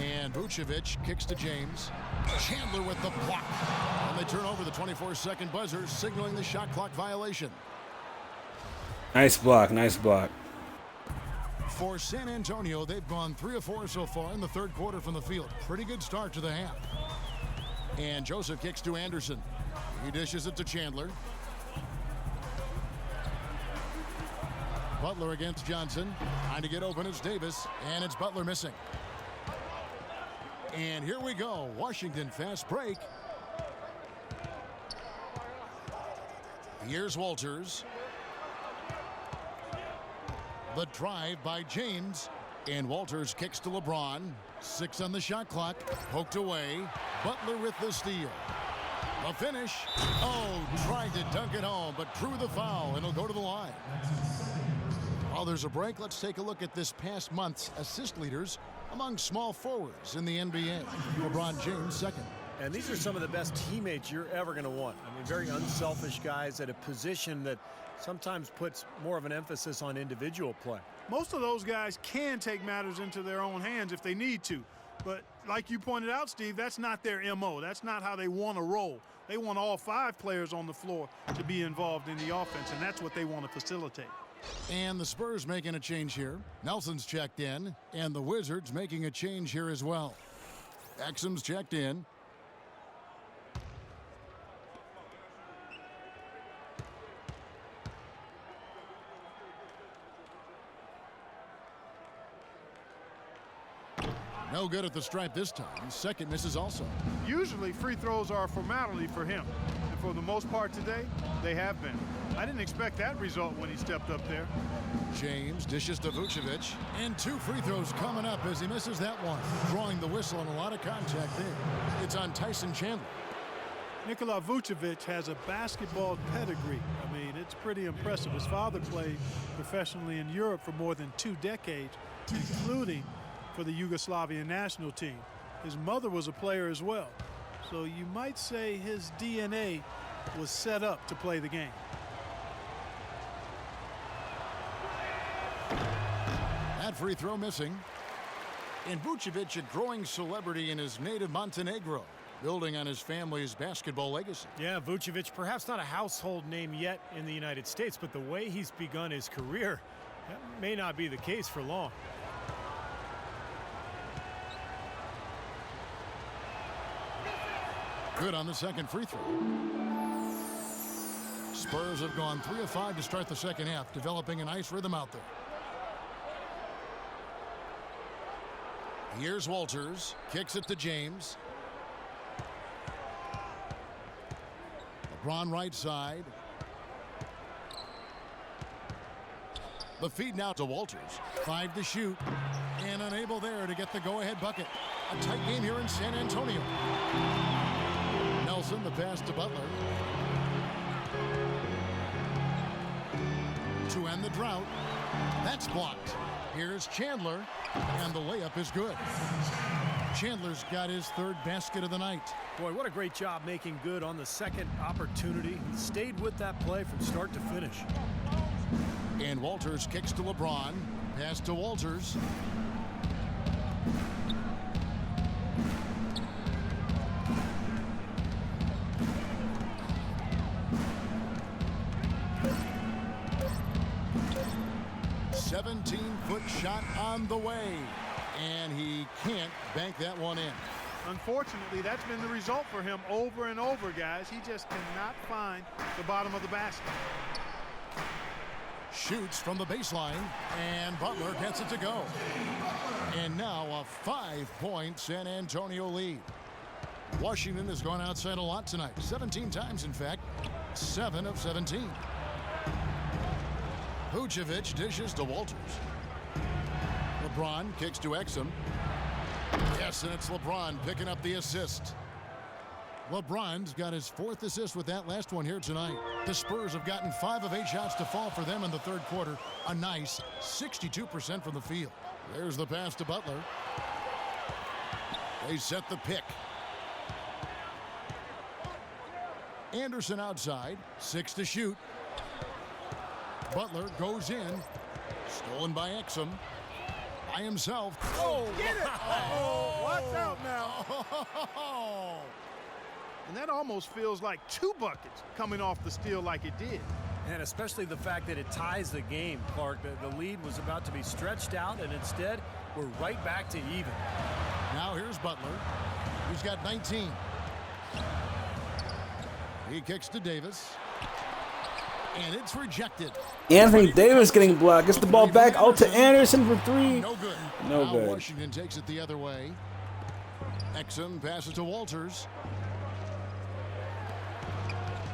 And Vucevic kicks to James. Chandler with the block. And they turn over the 24-second buzzer, signaling the shot clock violation.
Nice block, nice block.
For San Antonio, they've gone 3 of 4 so far in the third quarter from the field. Pretty good start to the half. And Joseph kicks to Anderson. He dishes it to Chandler. Butler against Johnson. Trying to get open, it's Davis, and it's Butler missing. And here we go. Washington fast break. Here's Walters. The drive by James. And Walters kicks to LeBron. 6 on the shot clock. Poked away. Butler with the steal. The finish. Oh, tried to dunk it home, but drew the foul, and it'll go to the line. While there's a break, let's take a look at this past month's assist leaders among small forwards in the NBA. LeBron James second.
And these are some of the best teammates you're ever going to want. I mean, very unselfish guys at a position that sometimes puts more of an emphasis on individual play.
Most of those guys can take matters into their own hands if they need to. But like you pointed out, Steve, that's not their MO. That's not how they want to roll. They want all 5 players on the floor to be involved in the offense, and that's what they want to facilitate.
And the Spurs making a change here. Nelson's checked in, and the Wizards making a change here as well. Exum's checked in. No good at the stripe this time. Second misses also.
Usually free throws are a formality for him. And for the most part today, they have been. I didn't expect that result when he stepped up there.
James dishes to Vucevic. And 2 free throws coming up as he misses that one. Drawing the whistle and a lot of contact there. It's on Tyson Chandler.
Nikola Vucevic has a basketball pedigree. I mean, it's pretty impressive. His father played professionally in Europe for more than 2 decades, including for the Yugoslavian national team. His mother was a player as well. So you might say his DNA was set up to play the game.
That free throw missing. And Vucevic, a growing celebrity in his native Montenegro, building on his family's basketball legacy.
Yeah, Vucevic, perhaps not a household name yet in the United States, but the way he's begun his career, that may not be the case for long.
Good on the second free throw. Spurs have gone 3 of 5 to start the second half, developing a nice rhythm out there. Here's Walters, kicks it to James. LeBron right side. The feed now to Walters. 5 to shoot, and unable there to get the go-ahead bucket. A tight game here in San Antonio. Nelson, the pass to Butler. To end the drought. That's blocked. Here's Chandler, and the layup is good. Chandler's got his 3rd basket of the night.
Boy, what a great job making good on the second opportunity. He stayed with that play from start to finish.
And Walters kicks to LeBron. Pass to Walters. Foot shot on the way, and he can't bank that one in.
Unfortunately, that's been the result for him over and over, guys. He just cannot find the bottom of the basket.
Shoots from the baseline, and Butler gets it to go. And now a 5-point San Antonio lead. Washington has gone outside a lot tonight, 17 times in fact, 7 of 17. Vucevic dishes to Walters. LeBron kicks to Exum. Yes, and it's LeBron picking up the assist. LeBron's got his 4th assist with that last one here tonight. The Spurs have gotten 5 of 8 shots to fall for them in the 3rd quarter. A nice 62% from the field. There's the pass to Butler. They set the pick. Anderson outside, 6 to shoot. Butler goes in. Stolen by Exum. By himself.
Oh, get it! Oh, watch out now. And that almost feels like 2 buckets coming off the steal like it did.
And especially the fact that it ties the game, Clark. The lead was about to be stretched out, and instead, we're right back to even.
Now here's Butler. He's got 19. He kicks to Davis. And it's rejected.
Anthony Davis getting blocked. Gets the ball back out to Anderson for 3.
No good.
No
now
good.
Washington takes it the other way. Exum passes to Walters.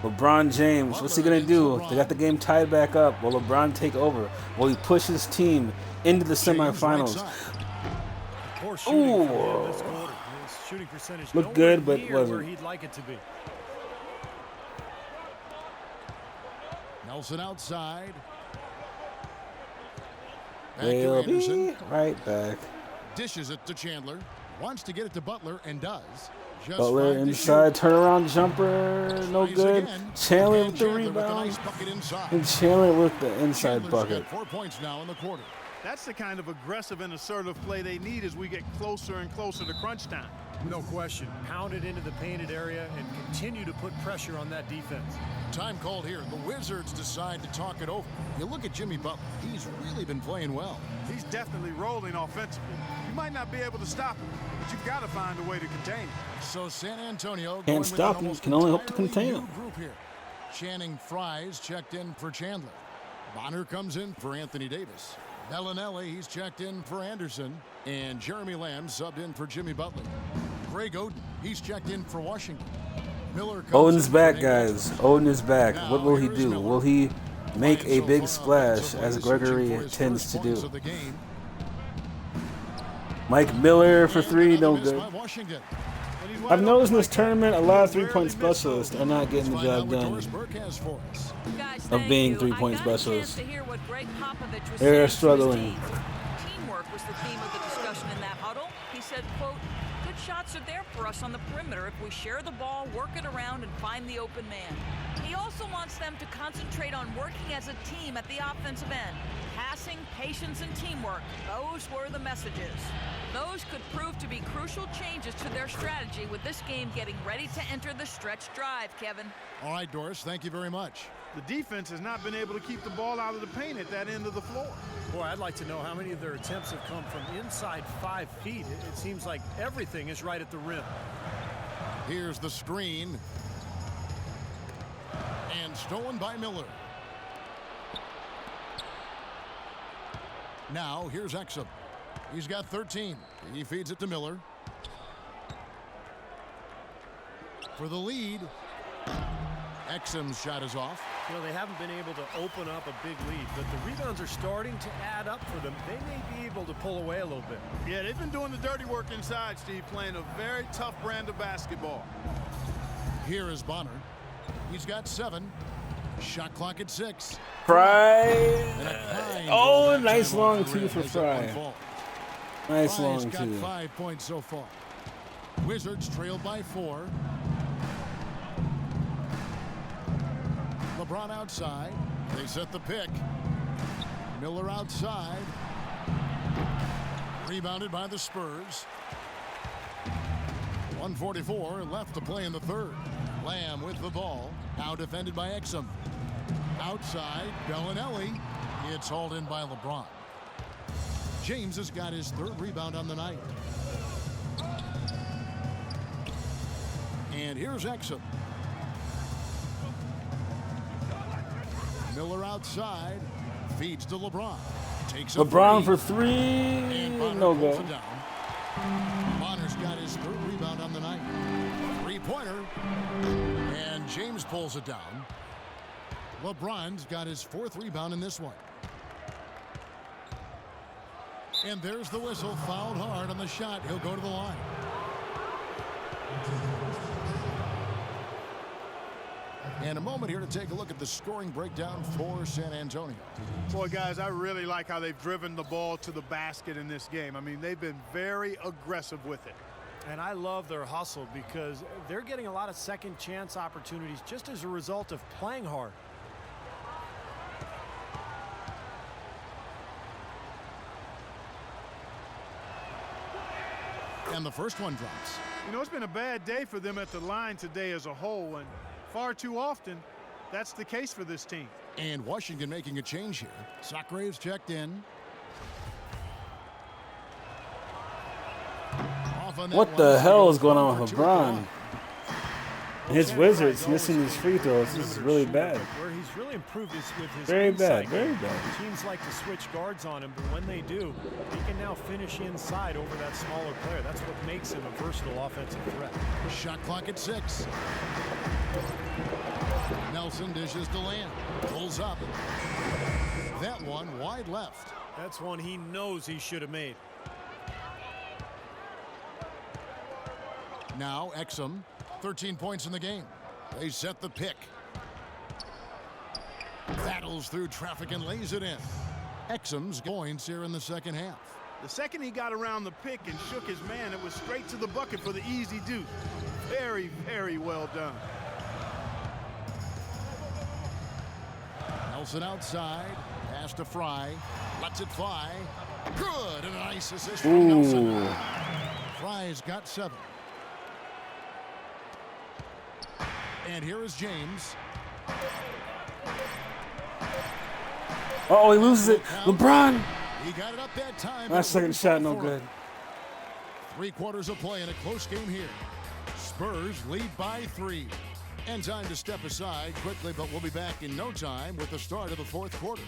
LeBron James, what's he going to do? They got the game tied back up. Will LeBron take over? Will he push his team into the semifinals?
Poor shooting from him this quarter. His shooting percentage
Looked good, but
where
wasn't.
he'd like it to be.
Nelson outside. Back to
They'll be
Anderson.
right back.
Dishes it to Chandler. Wants to get it to Butler and does. Just
Butler
fine to
inside,
shoot.
turnaround jumper, no
Tries
good.
again.
Chandler
And
with the
Chandler with a
rebound.
nice bucket inside.
And Chandler with the inside
Chandler's
bucket.
got 4 points now in the quarter.
That's the kind of aggressive and assertive play they need as we get closer and closer to crunch time.
No question. Pound it into the painted area and continue to put pressure on that defense.
Time called here. The Wizards decide to talk it over. You look at Jimmy Butler. He's really been playing well.
He's definitely rolling offensively. You might not be able to stop him, but you've got to find a way to contain him.
So San Antonio
Can't
going with
stop
an
him.
almost
Can only hope to
entirely
contain
new
him.
group here. Channing Frye's checked in for Chandler. Bonner comes in for Anthony Davis. Bellinelli, he's checked in for Anderson. And Jeremy Lamb subbed in for Jimmy Butler. Greg Oden, he's checked in for Washington. Miller comes
Oden's
in
back,
for
guys.
Ingles.
Oden is back.
Now,
What will he
here's
do?
Miller.
Will he make a
Playing
big
so
splash,
offensively,
as
searching
Gregory
for his
tends
first
to
points
do?
of the game.
Mike Miller for
And
three,
another
no
miss
good.
by Washington.
When he's wide
I've noticed in
open
this
like that,
tournament, a lot of
he'll
three-point
rarely miss
specialists
those.
are not getting the
Let's find out
job
what
done.
Doris Burke has for us.
Guys,
Of
thank
being
you.
three-point
I got a chance
specialists.
to hear what Greg Popovich was
They're
saying to his
struggling.
team. Teamwork was the theme of the discussion in that huddle. He said, quote, "Good shots are there for us on the perimeter if we share the ball, work it around, and find the open man." He also wants them to concentrate on working as a team at the offensive end. Passing, patience, and teamwork. Those were the messages. Those could prove to be crucial changes to their strategy with this game getting ready to enter the stretch drive, Kevin.
All right, Doris, thank you very much.
The defense has not been able to keep the ball out of the paint at that end of the floor.
Boy, I'd like to know how many of their attempts have come from inside 5 feet. It seems like everything is right at the rim.
Here's the screen. And stolen by Miller. Now, here's Exum. He's got 13. He feeds it to Miller. For the lead. Exum's shot is off.
You know, they haven't been able to open up a big lead, but the rebounds are starting to add up for them. They may be able to pull away a little bit.
Yeah, they've been doing the dirty work inside, Steve, playing a very tough brand of basketball.
Here is Bonner. He's got 7. Shot clock at 6.
Fry.
And a kind
Oh,
goal that
nice
time
long
off the
two
rim
for
as that one
Fry.
falls.
Nice
Fry's
long
got
two.
5 points so far. Wizards trailed by 4. LeBron outside. They set the pick. Miller outside. Rebounded by the Spurs. 1:44 left to play in the third. Lamb with the ball. Now defended by Exum. Outside, Bellinelli. It's hauled in by LeBron. James has got his 3rd rebound on the night. And here's Exum. Miller outside. Feeds to LeBron. Takes a
LeBron
three.
for 3,
And Bonner
no
pulls
good.
it down. Bonner's got his 3rd rebound on the night. 3-pointer. And James pulls it down. LeBron's got his 4th rebound in this one. And there's the whistle. Fouled hard on the shot. He'll go to the line. And a moment here to take a look at the scoring breakdown for San Antonio.
Boy, guys, I really like how they've driven the ball to the basket in this game. I mean, they've been very aggressive with it.
And I love their hustle because they're getting a lot of second chance opportunities just as a result of playing hard.
And the first one drops.
You know, it's been a bad day for them at the line today as a whole, and far too often, that's the case for this team.
And Washington making a change here. Sacre's checked in. Off on that
What
one.
the hell is going
One
on
for
with
2
LeBron?
at
And his Wizards missing his free throws. This is really bad.
Where he's really improved is with his
Very
inside
bad, very
game.
bad.
Teams like to switch guards on him, but when they do, he can now finish inside over that smaller player. That's what makes him a versatile offensive threat.
Shot clock at 6. Nelson dishes to Land. Pulls up. That one wide left.
That's one he knows he should have made.
Now Exum, 13 points in the game. They set the pick. Battles through traffic and lays it in. Exum's points here in the second half.
The second he got around the pick and shook his man, it was straight to the bucket for the easy deuce. Very, very well done.
Nelson outside. Pass to Fry. Lets it fly. Good. And a nice assist from Nelson. Fry's got 7. And here is James.
Oh, he loses it. LeBron.
He got it up that time.
That second shot, no good.
3 quarters of play in a close game here. Spurs lead by 3. And time to step aside quickly, but we'll be back in no time with the start of the 4th quarter.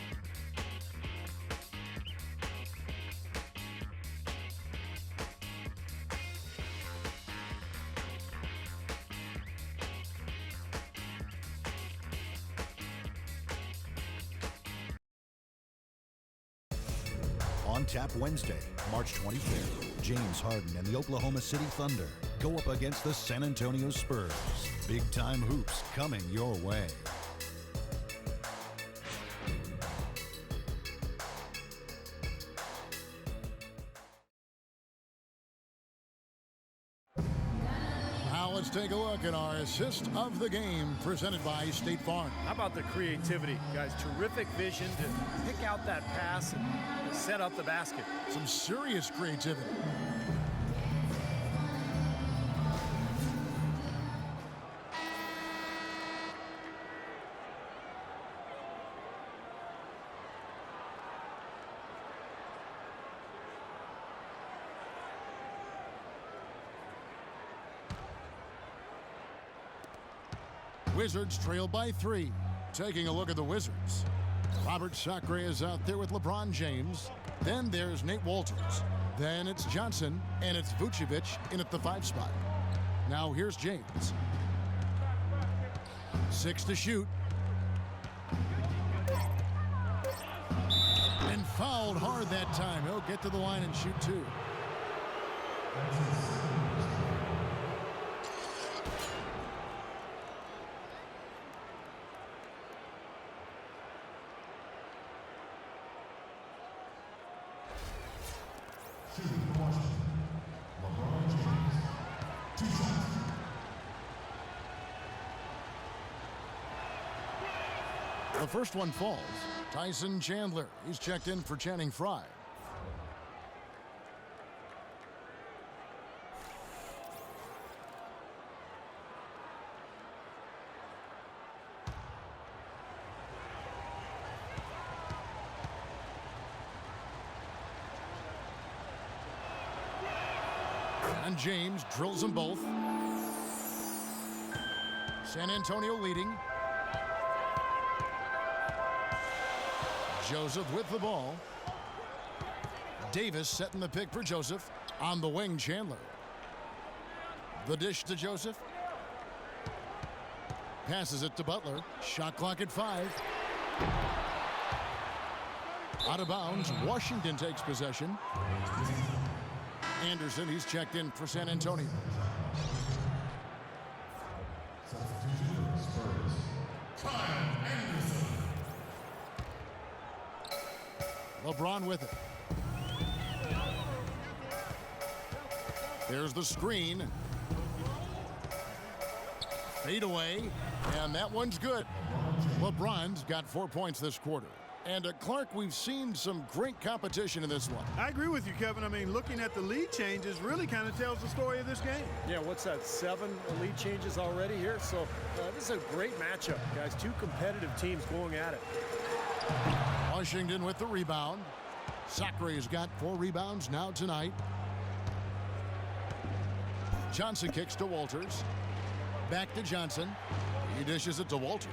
On Tap Wednesday, March 25th, James Harden and the Oklahoma City Thunder go up against the San Antonio Spurs. Big-time hoops coming your way.
Now let's take a look at our assist of the game presented by State Farm.
How about the creativity, guys? Terrific vision to pick out that pass and set up the basket.
Some serious creativity. Wizards trail by 3. Taking a look at the Wizards. Robert Sacre is out there with LeBron James. Then there's Nate Walters. Then it's Johnson, and it's Vucevic in at the 5 spot. Now here's James. 6 to shoot. And fouled hard that time. He'll get to the line and shoot 2. The first one falls. Tyson Chandler. He's checked in for Channing Frye. And James drills them both. San Antonio leading. Joseph with the ball. Davis setting the pick for Joseph. On the wing, Chandler. The dish to Joseph. Passes it to Butler. Shot clock at 5. Out of bounds. Washington takes possession. Anderson, he's checked in for San Antonio. LeBron with it. There's the screen. Fade away, and that one's good. LeBron's got 4 points this quarter. And Clark, we've seen some great competition in this one.
I agree with you, Kevin. I mean, looking at the lead changes really kind of tells the story of this game.
Yeah, what's that, 7 lead changes already here? So this is a great matchup, guys. 2 competitive teams going at it.
Washington with the rebound. Sacre's got 4 rebounds now tonight. Johnson kicks to Walters. Back to Johnson. He dishes it to Walters.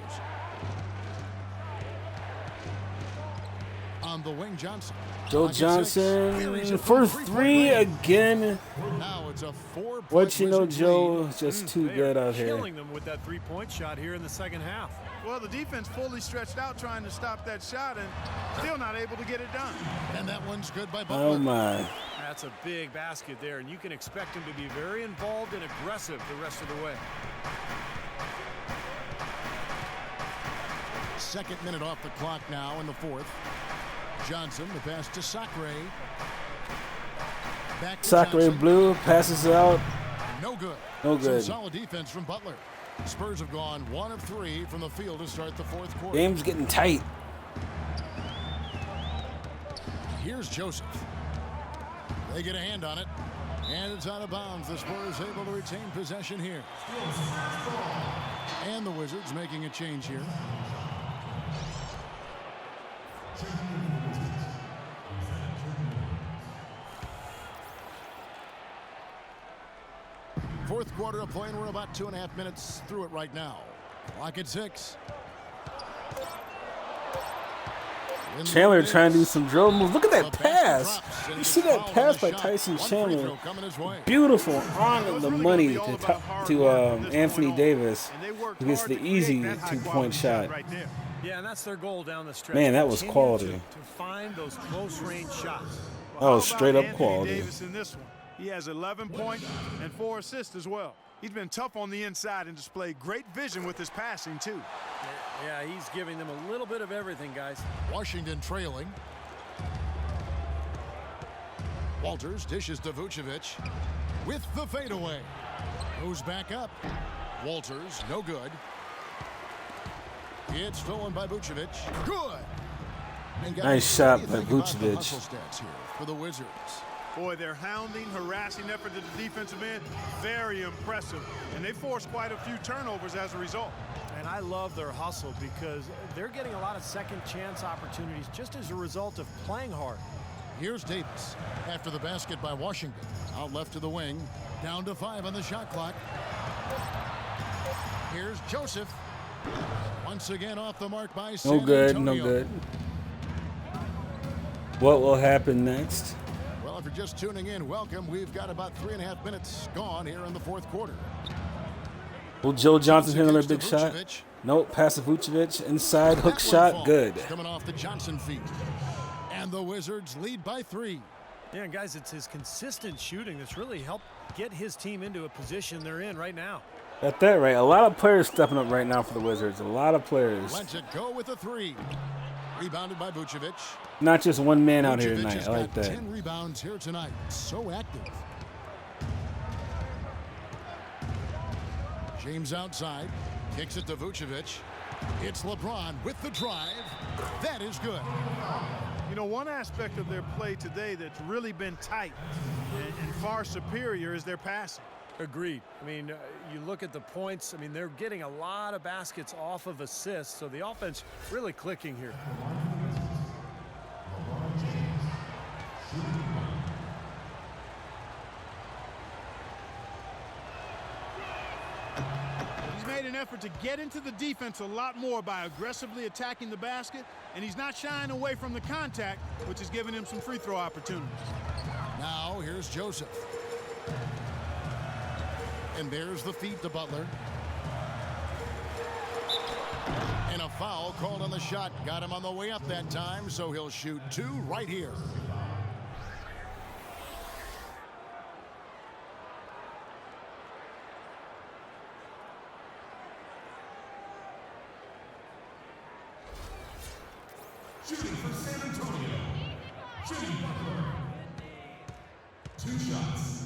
On the wing, Johnson.
Joe Johnson, first three again.
Now it's a 4-point
What you know,
Wizards
Joe
lead.
is just too good out here.
Killing them with that three-point shot here in the second half.
Well, the defense fully stretched out trying to stop that shot and still not able to get it done.
And that one's good by Butler.
Oh my.
That's a big basket there, and you can expect him to be very involved and aggressive the rest of the way.
Second minute off the clock now in the fourth. Johnson, the pass to Sacre. Back to
Sacre
Johnson.
blue passes out.
No good.
No good.
Some solid defense from Butler. Spurs have gone 1 of 3 from the field to start the fourth quarter.
Game's getting tight.
Here's Joseph. They get a hand on it. And it's out of bounds. The Spurs able to retain possession here. And the Wizards making a change here. Fourth quarter of play, and we're about 2.5 minutes through it right now. Clock at 6.
Chandler trying to do some drill moves. Look at that pass. You see that pass by Tyson Chandler? Beautiful, on the money to Anthony Davis, who gets the easy two-point shot.
Yeah, and that's their goal down the stretch.
Man, that was
Continue
quality.
To find those close-range shots.
That was
How
straight
about
up
Anthony
quality.
Davis in this one? He has 11 points and 4 assists as well. He's been tough on the inside and displayed great vision with his passing, too.
Yeah, he's giving them a little bit of everything, guys.
Washington trailing. Walters dishes to Vucevic with the fadeaway. Goes back up. Walters, no good. It's stolen by Vucevic. Good. And guys,
Nice shot
what do
by
you think about the
Vucevic.
hustle stats here for the Wizards?
Boy, their hounding, harassing effort to the defensive end, very impressive. And they forced quite a few turnovers as a result.
And I love their hustle because they're getting a lot of second chance opportunities just as a result of playing hard.
Here's Davis after the basket by Washington. Out left to the wing. Down to 5 on the shot clock. Here's Joseph. Once again off the mark by San
No good, no
Antonio.
good. What will happen next?
Well, if you're just tuning in, welcome. We've got about 3.5 minutes gone here in the fourth quarter.
Will Joe Johnson hit another big
Against
shot?
Vucevic.
Nope, pass to Vucevic. Inside hook
That one
shot,
falls.
good.
Coming off the Johnson feet. And the Wizards lead by 3.
Yeah, guys, it's his consistent shooting that's really helped get his team into a position they're in right now.
Got that right. A lot of players stepping up right now for the Wizards. A lot of players.
Lets it go with a 3. Rebounded by Vucevic.
Not just one man out here
Vucevic
tonight.
has
I like
got
that.
10 rebounds here tonight. So active. James outside. Kicks it to Vucevic. It's LeBron with the drive. That is good.
You know, one aspect of their play today that's really been tight and far superior is their passing.
Agreed. I mean, you look at the points. I mean, they're getting a lot of baskets off of assists, so the offense really clicking here.
He's made an effort to get into the defense a lot more by aggressively attacking the basket, and he's not shying away from the contact, which has given him some free throw opportunities.
Now here's Joseph. And there's the feed to Butler. And a foul called on the shot. Got him on the way up that time, so he'll shoot 2 right here.
Shooting for San Antonio, Jimmy Butler. 2 shots.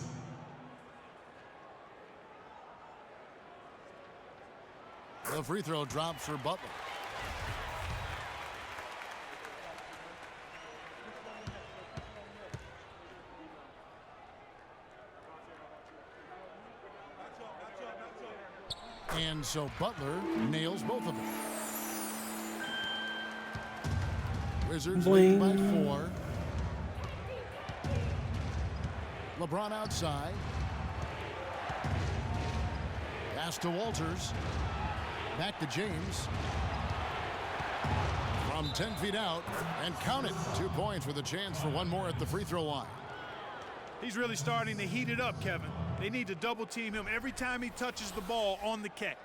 The free throw drops for Butler. And so Butler nails both of them. Wizards lead by 4. LeBron outside. Pass to Walters. Back to James. From from 10 feet out, and count it. 2 points with a chance for one more at the free throw line.
He's really starting to heat it up, Kevin. They need to double team him every time he touches the ball on the catch.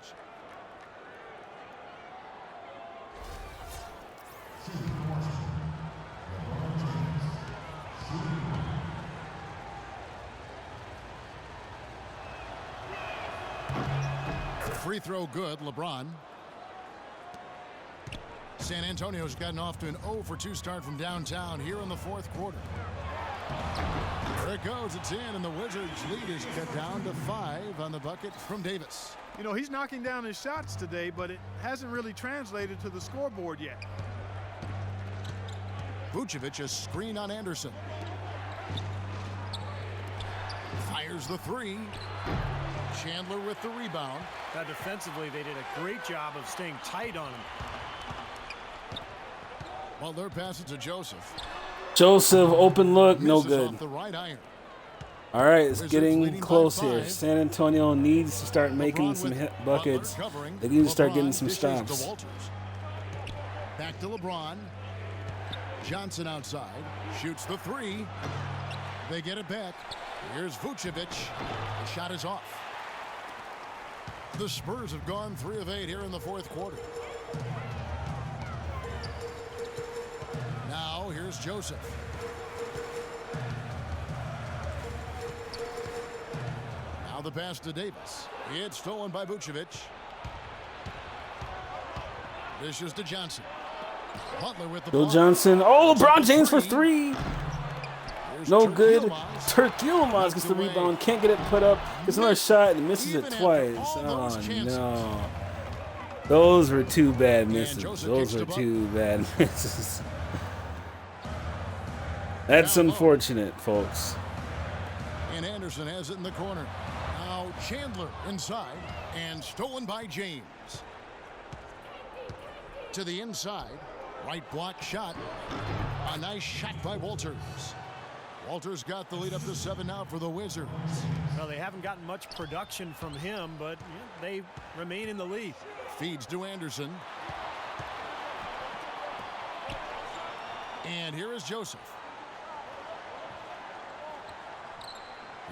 Free throw good, LeBron. San Antonio's gotten off to an 0 for 2 start from downtown here in the fourth quarter. There it goes, it's in, and the Wizards' lead is cut down to 5 on the bucket from Davis.
You know, he's knocking down his shots today, but it hasn't really translated to the scoreboard yet.
Vucevic, a screen on Anderson. Fires the 3. Chandler with the rebound.
Now defensively, they did a great job of staying tight on him.
Butler passes to Joseph.
Joseph, open look, no
Misses
good.
off the right iron.
All right, it's
Wizards
getting
leading by
close here.
5.
San Antonio needs to start making
LeBron
some
with
hit buckets.
Butler covering.
They need to start
LeBron
getting some
dishes to
stops.
Walters. Back to LeBron. Johnson outside. Shoots the 3. They get it back. Here's Vucevic. The shot is off. The Spurs have gone 3 of 8 here in the fourth quarter. Now here's Joseph. Now the pass to Davis. It's stolen by Vucevic. This is to Johnson. Butler with the
Bill
ball.
Johnson. Oh, LeBron James for 3.
Here's
No
Turk
good.
Yilmaz.
Turk Yilmaz gets the
away.
rebound. Can't get it put up. Gets another shot and misses
Even
it
after
twice.
all those
Oh,
chances.
no. Those were 2 bad misses.
Joseph
Those
kicks
were
the ball.
2 bad misses. That's
Down low.
unfortunate, folks.
And Anderson has it in the corner. Now Chandler inside and stolen by James. To the inside. Right block shot. A nice shot by Walters. Walters got the lead up to 7 now for the Wizards.
Well, they haven't gotten much production from him, but they remain in the lead.
Feeds to Anderson. And here is Joseph.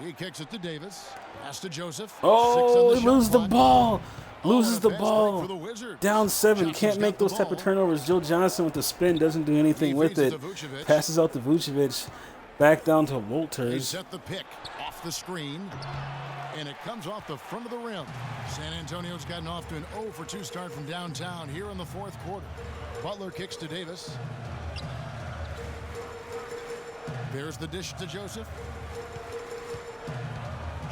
He kicks it to Davis. Pass to Joseph. 6 on
Oh,
the
he
shot
loses the
clock.
ball.
Oh,
Loses
and a
the
fast break
ball.
for the Wizards.
Down 7.
Johnson's
Can't
got
make
the
those type of
ball.
turnovers. Joe Johnson with the spin doesn't do anything
He
with
feeds
it.
it to Vucevic.
Passes out to Vucevic. Back down to
They
Walters.
set the pick off the screen. And it comes off the front of the rim. San Antonio's gotten off to an 0 for 2 start from downtown here in the fourth quarter. Butler kicks to Davis. There's the dish to Joseph.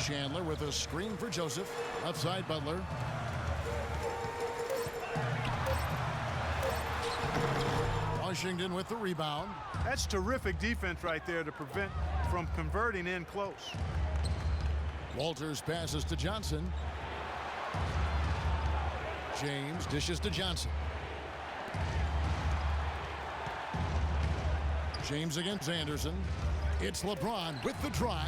Chandler with a screen for Joseph. Outside Butler. Washington with the rebound.
That's terrific defense right there to prevent from converting in close.
Walters passes to Johnson. James dishes to Johnson. James against Anderson. It's LeBron with the drive.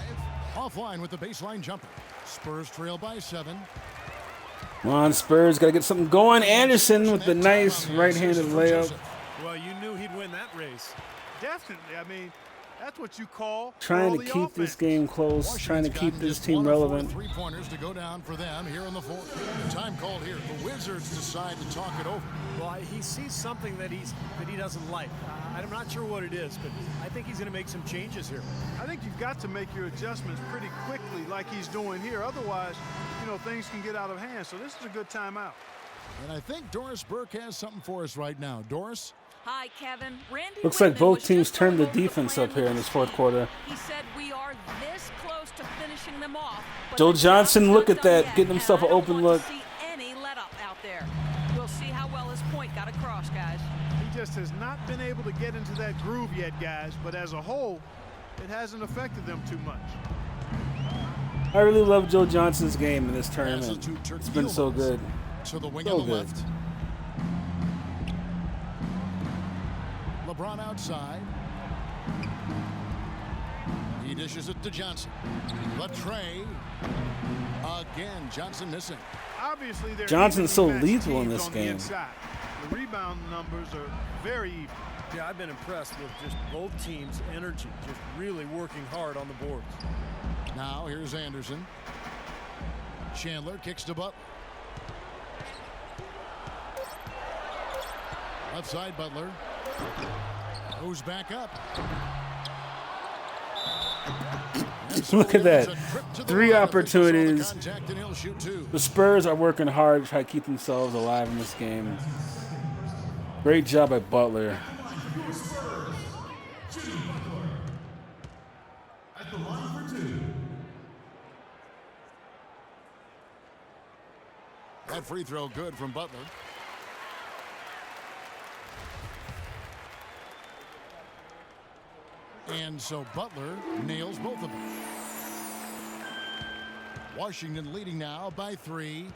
Offline with the baseline jumper. Spurs trail by 7.
Come on, Spurs. Got to get something going. Anderson with the nice right-handed layup.
Well, you knew he'd win that race.
Definitely. I mean, that's what you call
Trying to
all the
keep this
offense.
game close. Trying to
Washington's
keep
gotten
this
just
team
1 of 4
relevant.
three-pointers to go down for them here in the fourth. Time called here. The Wizards decide to talk it over.
Well, he sees something that he doesn't like. I'm not sure what it is, but I think he's going to make some changes here.
I think you've got to make your adjustments pretty quickly like he's doing here. Otherwise, you know, things can get out of hand. So this is a good timeout.
And I think Doris Burke has something for us right now. Doris?
Hi, Kevin. Randy
Looks like
Whitman
both
was
teams
just
turned the
going over
defense
plan
up here in
with
this
the
fourth
team.
quarter.
He said we are this close to finishing them off. but
Joe
the
Johnson,
job's
look
not
at
done
that,
yet,
getting himself
and
an
I
open
don't want
look.
to see any let up out there. We'll see how well his point got across, guys.
He just has not been able to get into that groove yet, guys. But as a whole, it hasn't affected them too much.
I really love Joe Johnson's game in this
Passes
tournament.
to Turk
It's been so
Yilmaz.
good.
To the wing
So
on the
good.
left. LeBron outside. He dishes it to Johnson. The tray. Again, Johnson missing.
Obviously, they're
Johnson's so
evenly matched
lethal in
teams
this
on the
game.
inside. The rebound numbers are very even.
Yeah, I've been impressed with just both teams' energy, just really working hard on the boards.
Now here's Anderson. Chandler kicks to Butler. Left side, Butler. Goes back up.
Look at that. 3 opportunities. The Spurs are working hard to try to keep themselves alive in this game. Great job by Butler.
At the line for 2.
That free throw good from Butler. And so Butler nails both of them. Washington leading now by 3.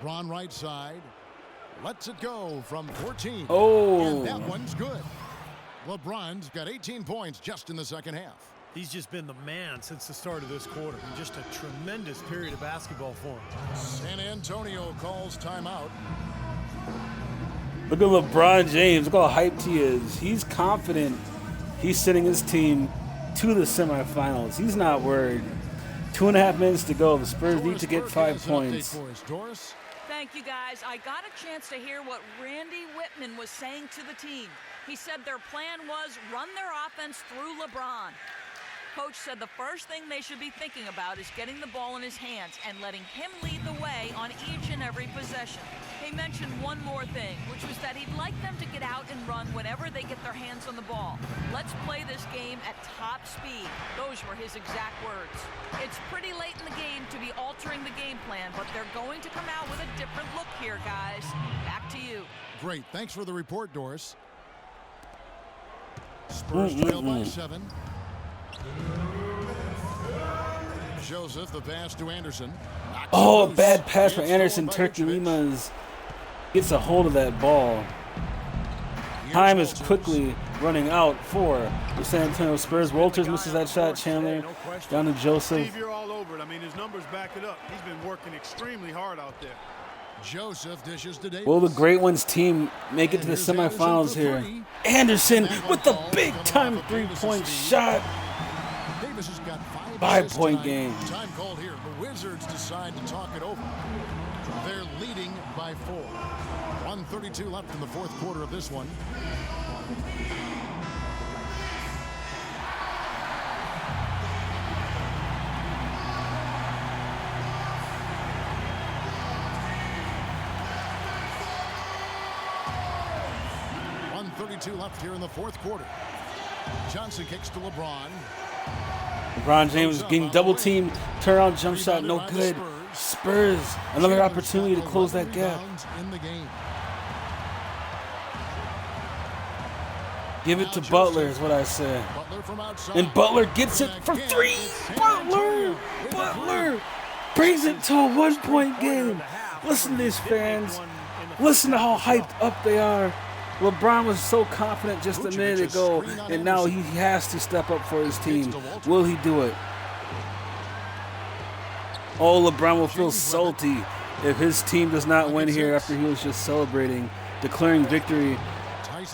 LeBron right side. Lets it go from 14.
Oh.
And that one's good. LeBron's got 18 points just in the second half.
He's just been the man since the start of this quarter. And just a tremendous period of basketball for him.
San Antonio calls timeout.
Look at LeBron James. Look how hyped he is. He's confident. He's sending his team to the semifinals. He's not worried. 2.5 minutes to go. The Spurs need to get 5 points.
Thank you, guys. I got a chance to hear what Randy Whitman was saying to the team. He said their plan was run their offense through LeBron. Coach said the first thing they should be thinking about is getting the ball in his hands and letting him lead the way on each and every possession. He mentioned one more thing, which was that he'd like them to get out and run whenever they get their hands on the ball. Let's play this game at top speed. Those were his exact words. It's pretty late in the game to be altering the game plan, but they're going to come out with a different look here, guys. Back to you.
Great. Thanks for the report, Doris. Spurs trail by 7. Joseph, the pass to Anderson.
Oh, bad pass for Anderson. Turkey Limas gets a hold of that ball. Time is quickly running out for the San Antonio Spurs. Walters misses that shot. Chandler down to Joseph.
Steve, you're all over it. I mean, his numbers back it up. He's been working extremely hard out there.
Joseph dishes to Davis.
Will the Great Ones team make it to the semifinals here? Anderson with the big-time three-point shot.
Davis has got
5-point game.
Time called here. The Wizards decide to talk it over. They're leading by 4. 1:32 left in the fourth quarter of this one. Left here in the fourth quarter. Johnson kicks to LeBron.
LeBron James getting double teamed. Turnaround jump shot, no good. Spurs, another opportunity to close that gap. Give it to Butler is what I said. And Butler gets it for 3. Butler brings it to a 1-point game. Listen to these fans. Listen to how hyped up they are. LeBron was so confident just a minute ago, and now he has to step up for his team. Will he do it? Oh, LeBron will feel salty if his team does not win here after he was just celebrating, declaring victory.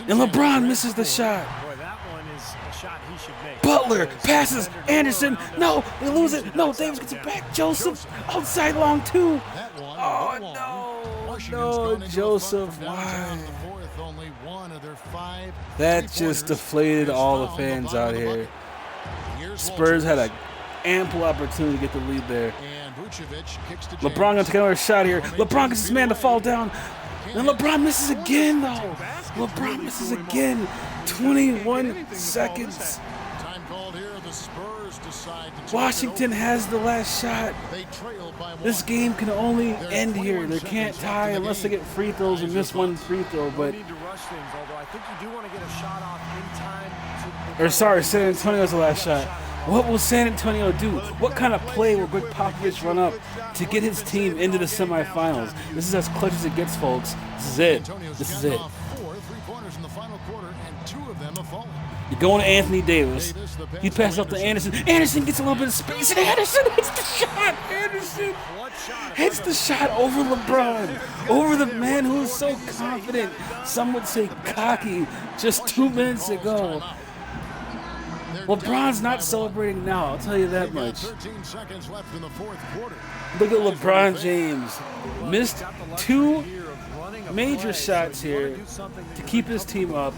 And LeBron misses the shot.
Boy, that one is a shot he should make.
Butler passes Anderson. No, they lose it. No, Davis gets it back. Joseph outside long 2. Oh, no, Joseph, why? That just deflated all the fans out here. Spurs had an ample opportunity to get the lead there. LeBron gonna take another shot here. LeBron gets his man to fall down. And LeBron misses again, though. LeBron misses again. 21 seconds. Washington has the last shot. This game can only end here. They can't tie unless they get free throws and miss one free throw. But San Antonio has the last shot. What will San Antonio do? What kind of play will Greg Popovich run up to get his team into the semifinals? This is as clutch as it gets, folks. This is it. This is it.
final quarter, and 2 of them have fallen.
You're going to Anthony Davis. He passes up to Anderson. Anderson gets a little bit of space, and Anderson hits the shot. Anderson hits the shot over LeBron, over the man who is so confident. Some would say cocky just 2 minutes ago. LeBron's not celebrating now, I'll tell you that much.
13 seconds left in the 4th quarter.
Look at LeBron James. Missed 2 major shots here to keep his team up.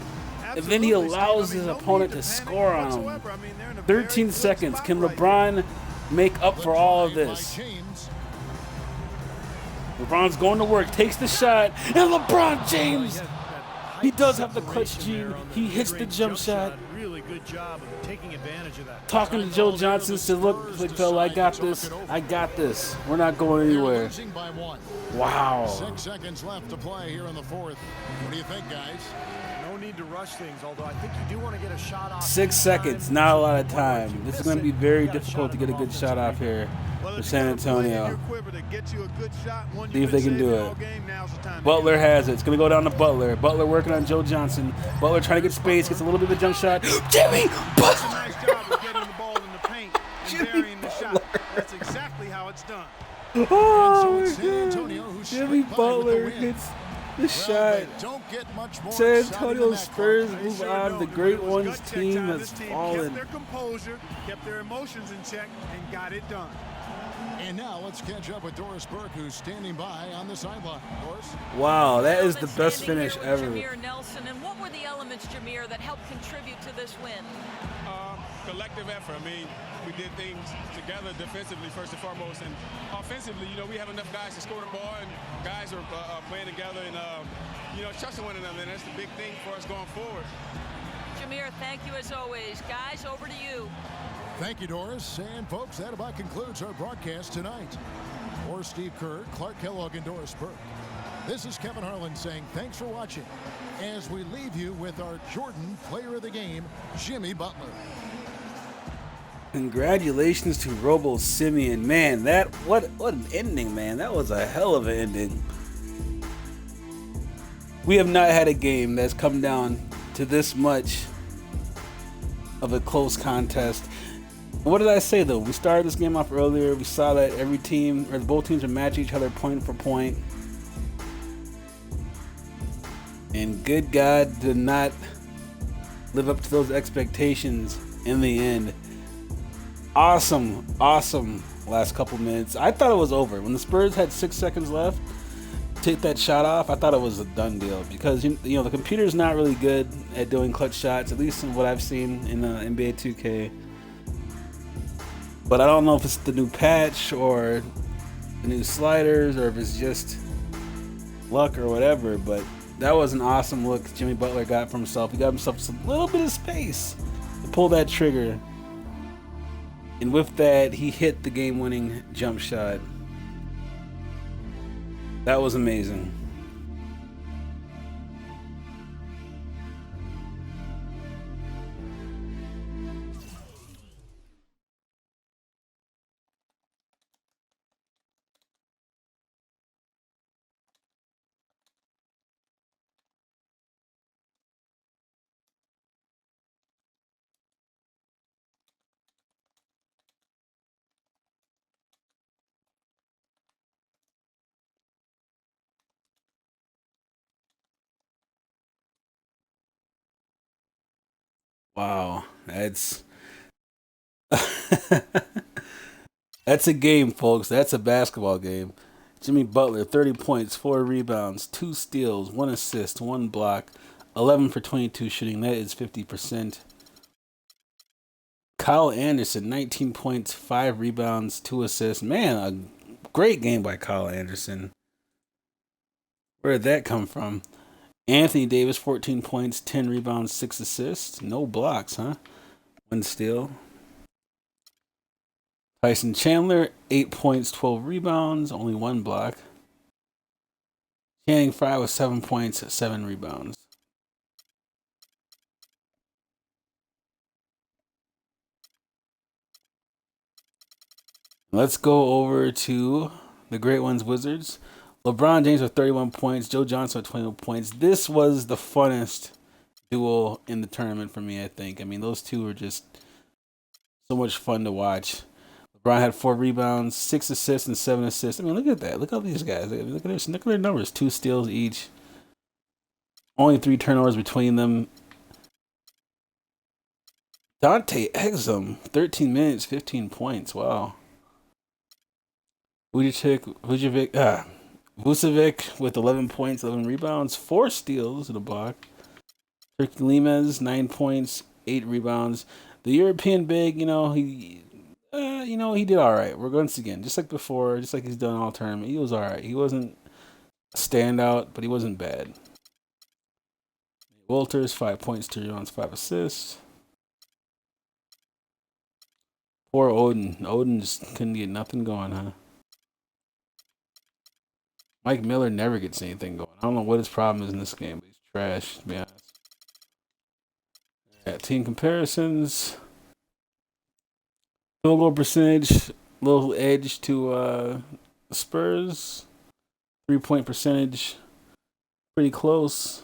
And then he allows his opponent to score on him. 13 seconds. Can LeBron make up for all of this? LeBron's going to work, takes the shot, and LeBron James, he does have the clutch gene. He hits the jump shot.
Really good job of taking advantage of that.
Talking to Joe Johnson, said, look, big fella, I got this. I got this. We're not going anywhere. Wow.
6 seconds left to play here in the 4th. What do you think, guys?
No need to rush things, although I think you do want to get a shot off.
6 seconds, not a lot of time. This is going to be very difficult to get a good shot off here for San Antonio. See if they can do it. Butler has it. It's going to go down to Butler. Butler working on Joe Johnson. Butler trying to get space, gets a little bit of a jump shot. Jimmy Butler!
Nice job of getting the ball in the paint and burying the shot. That's exactly how it's done.
Oh, my God. Jimmy Butler hits the shot. San Antonio Spurs move on. The Great Ones team has fallen.
Kept their composure, kept their emotions in check, and got it done.
And now let's catch up with Doris Burke, who's standing by on the sideline. Doris?
Wow, that is the best finish ever.
Jameer Nelson, and what were the elements, Jameer, that helped contribute to this win?
Collective effort. I mean, we did things together defensively first and foremost, and offensively, you know, we have enough guys to score the ball, and guys are playing together and, you know, trusting one another, and that's the big thing for us going forward.
Jameer, thank you as always. Guys, over to you.
Thank you, Doris. And, folks, that about concludes our broadcast tonight. For Steve Kerr, Clark Kellogg, and Doris Burke, this is Kevin Harlan saying thanks for watching as we leave you with our Jordan Player of the Game, Jimmy Butler.
Congratulations to Robo Simeon. Man, that what an ending, man. That was a hell of an ending. We have not had a game that's come down to this much of a close contest. What did I say though? We started this game off earlier. We saw that every team, or both teams, would match each other point for point. And good God did not live up to those expectations in the end. Awesome last couple minutes. I thought it was over. When the Spurs had 6 seconds left, take that shot off, I thought it was a done deal because you know the computer's not really good at doing clutch shots, at least in what I've seen in NBA 2K. But I don't know if it's the new patch or the new sliders or if it's just luck or whatever, but that was an awesome look Jimmy Butler got for himself. He got himself a little bit of space to pull that trigger. And with that, he hit the game-winning jump shot. That was amazing. Wow, that's that's a game, folks. That's a basketball game. Jimmy Butler, 30 points, 4 rebounds, 2 steals, 1 assist, 1 block, 11 for 22 shooting. That is 50%. Kyle Anderson, 19 points, 5 rebounds, 2 assists. Man, a great game by Kyle Anderson. Where did that come from? Anthony Davis, 14 points, 10 rebounds, 6 assists. No blocks, huh? 1 steal. Tyson Chandler, 8 points, 12 rebounds, only 1 block. Channing Frye with 7 points, 7 rebounds. Let's go over to the Great Ones Wizards. LeBron James with 31 points, Joe Johnson with 21 points. This was the funnest duel in the tournament for me, I think. I mean, those two are just so much fun to watch. LeBron had 4 rebounds, 6 assists, and 7 assists. I mean, look at that. Look at these guys. Look at their numbers. 2 steals each. Only 3 turnovers between them. Dante Exum, 13 minutes, 15 points. Wow. Vucevic with 11 points, 11 rebounds, 4 steals in a block. Turkey Limes, 9 points, 8 rebounds. The European big, he did all right. We're once again, just like before, just like he's done all tournament. He was all right. He wasn't a standout, but he wasn't bad. Walters, 5 points, 2 rebounds, 5 assists. Poor Odin. Odin just couldn't get nothing going, huh? Mike Miller never gets anything going. I don't know what his problem is in this game, but he's trash, to be honest. Yeah, team comparisons. Field goal percentage, little edge to Spurs. 3-point percentage, pretty close.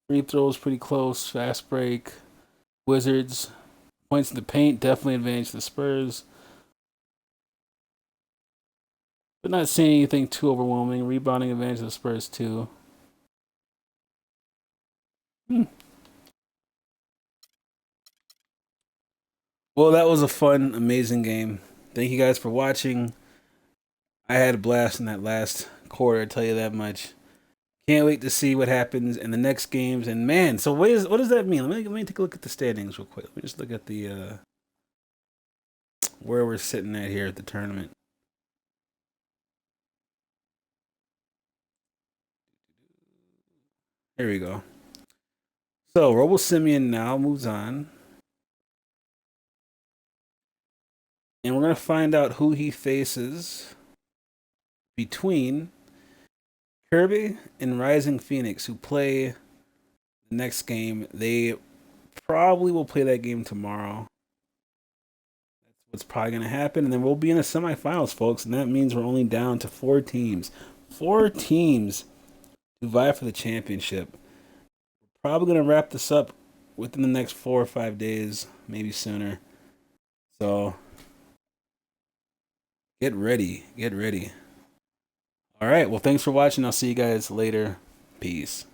Free throws, pretty close. Fast break. Wizards. Points in the paint, definitely advantage the Spurs. But not seeing anything too overwhelming. Rebounding advantage the Spurs too. Well, that was a fun, amazing game. Thank you guys for watching. I had a blast in that last quarter, I tell you that much. Can't wait to see what happens in the next games. And man, so what does that mean? Let me take a look at the standings real quick. Let me just look at the where we're sitting at here at the tournament. Here we go. So Robo Simeon now moves on. And we're going to find out who he faces between Kirby and Rising Phoenix, who play the next game. They probably will play that game tomorrow. That's what's probably going to happen. And then we'll be in the semifinals, folks. And that means we're only down to 4 teams. 4 teams to vie for the championship. We're probably going to wrap this up within the next 4 or 5 days, maybe sooner. So get ready. Get ready. All right. Well, thanks for watching. I'll see you guys later. Peace.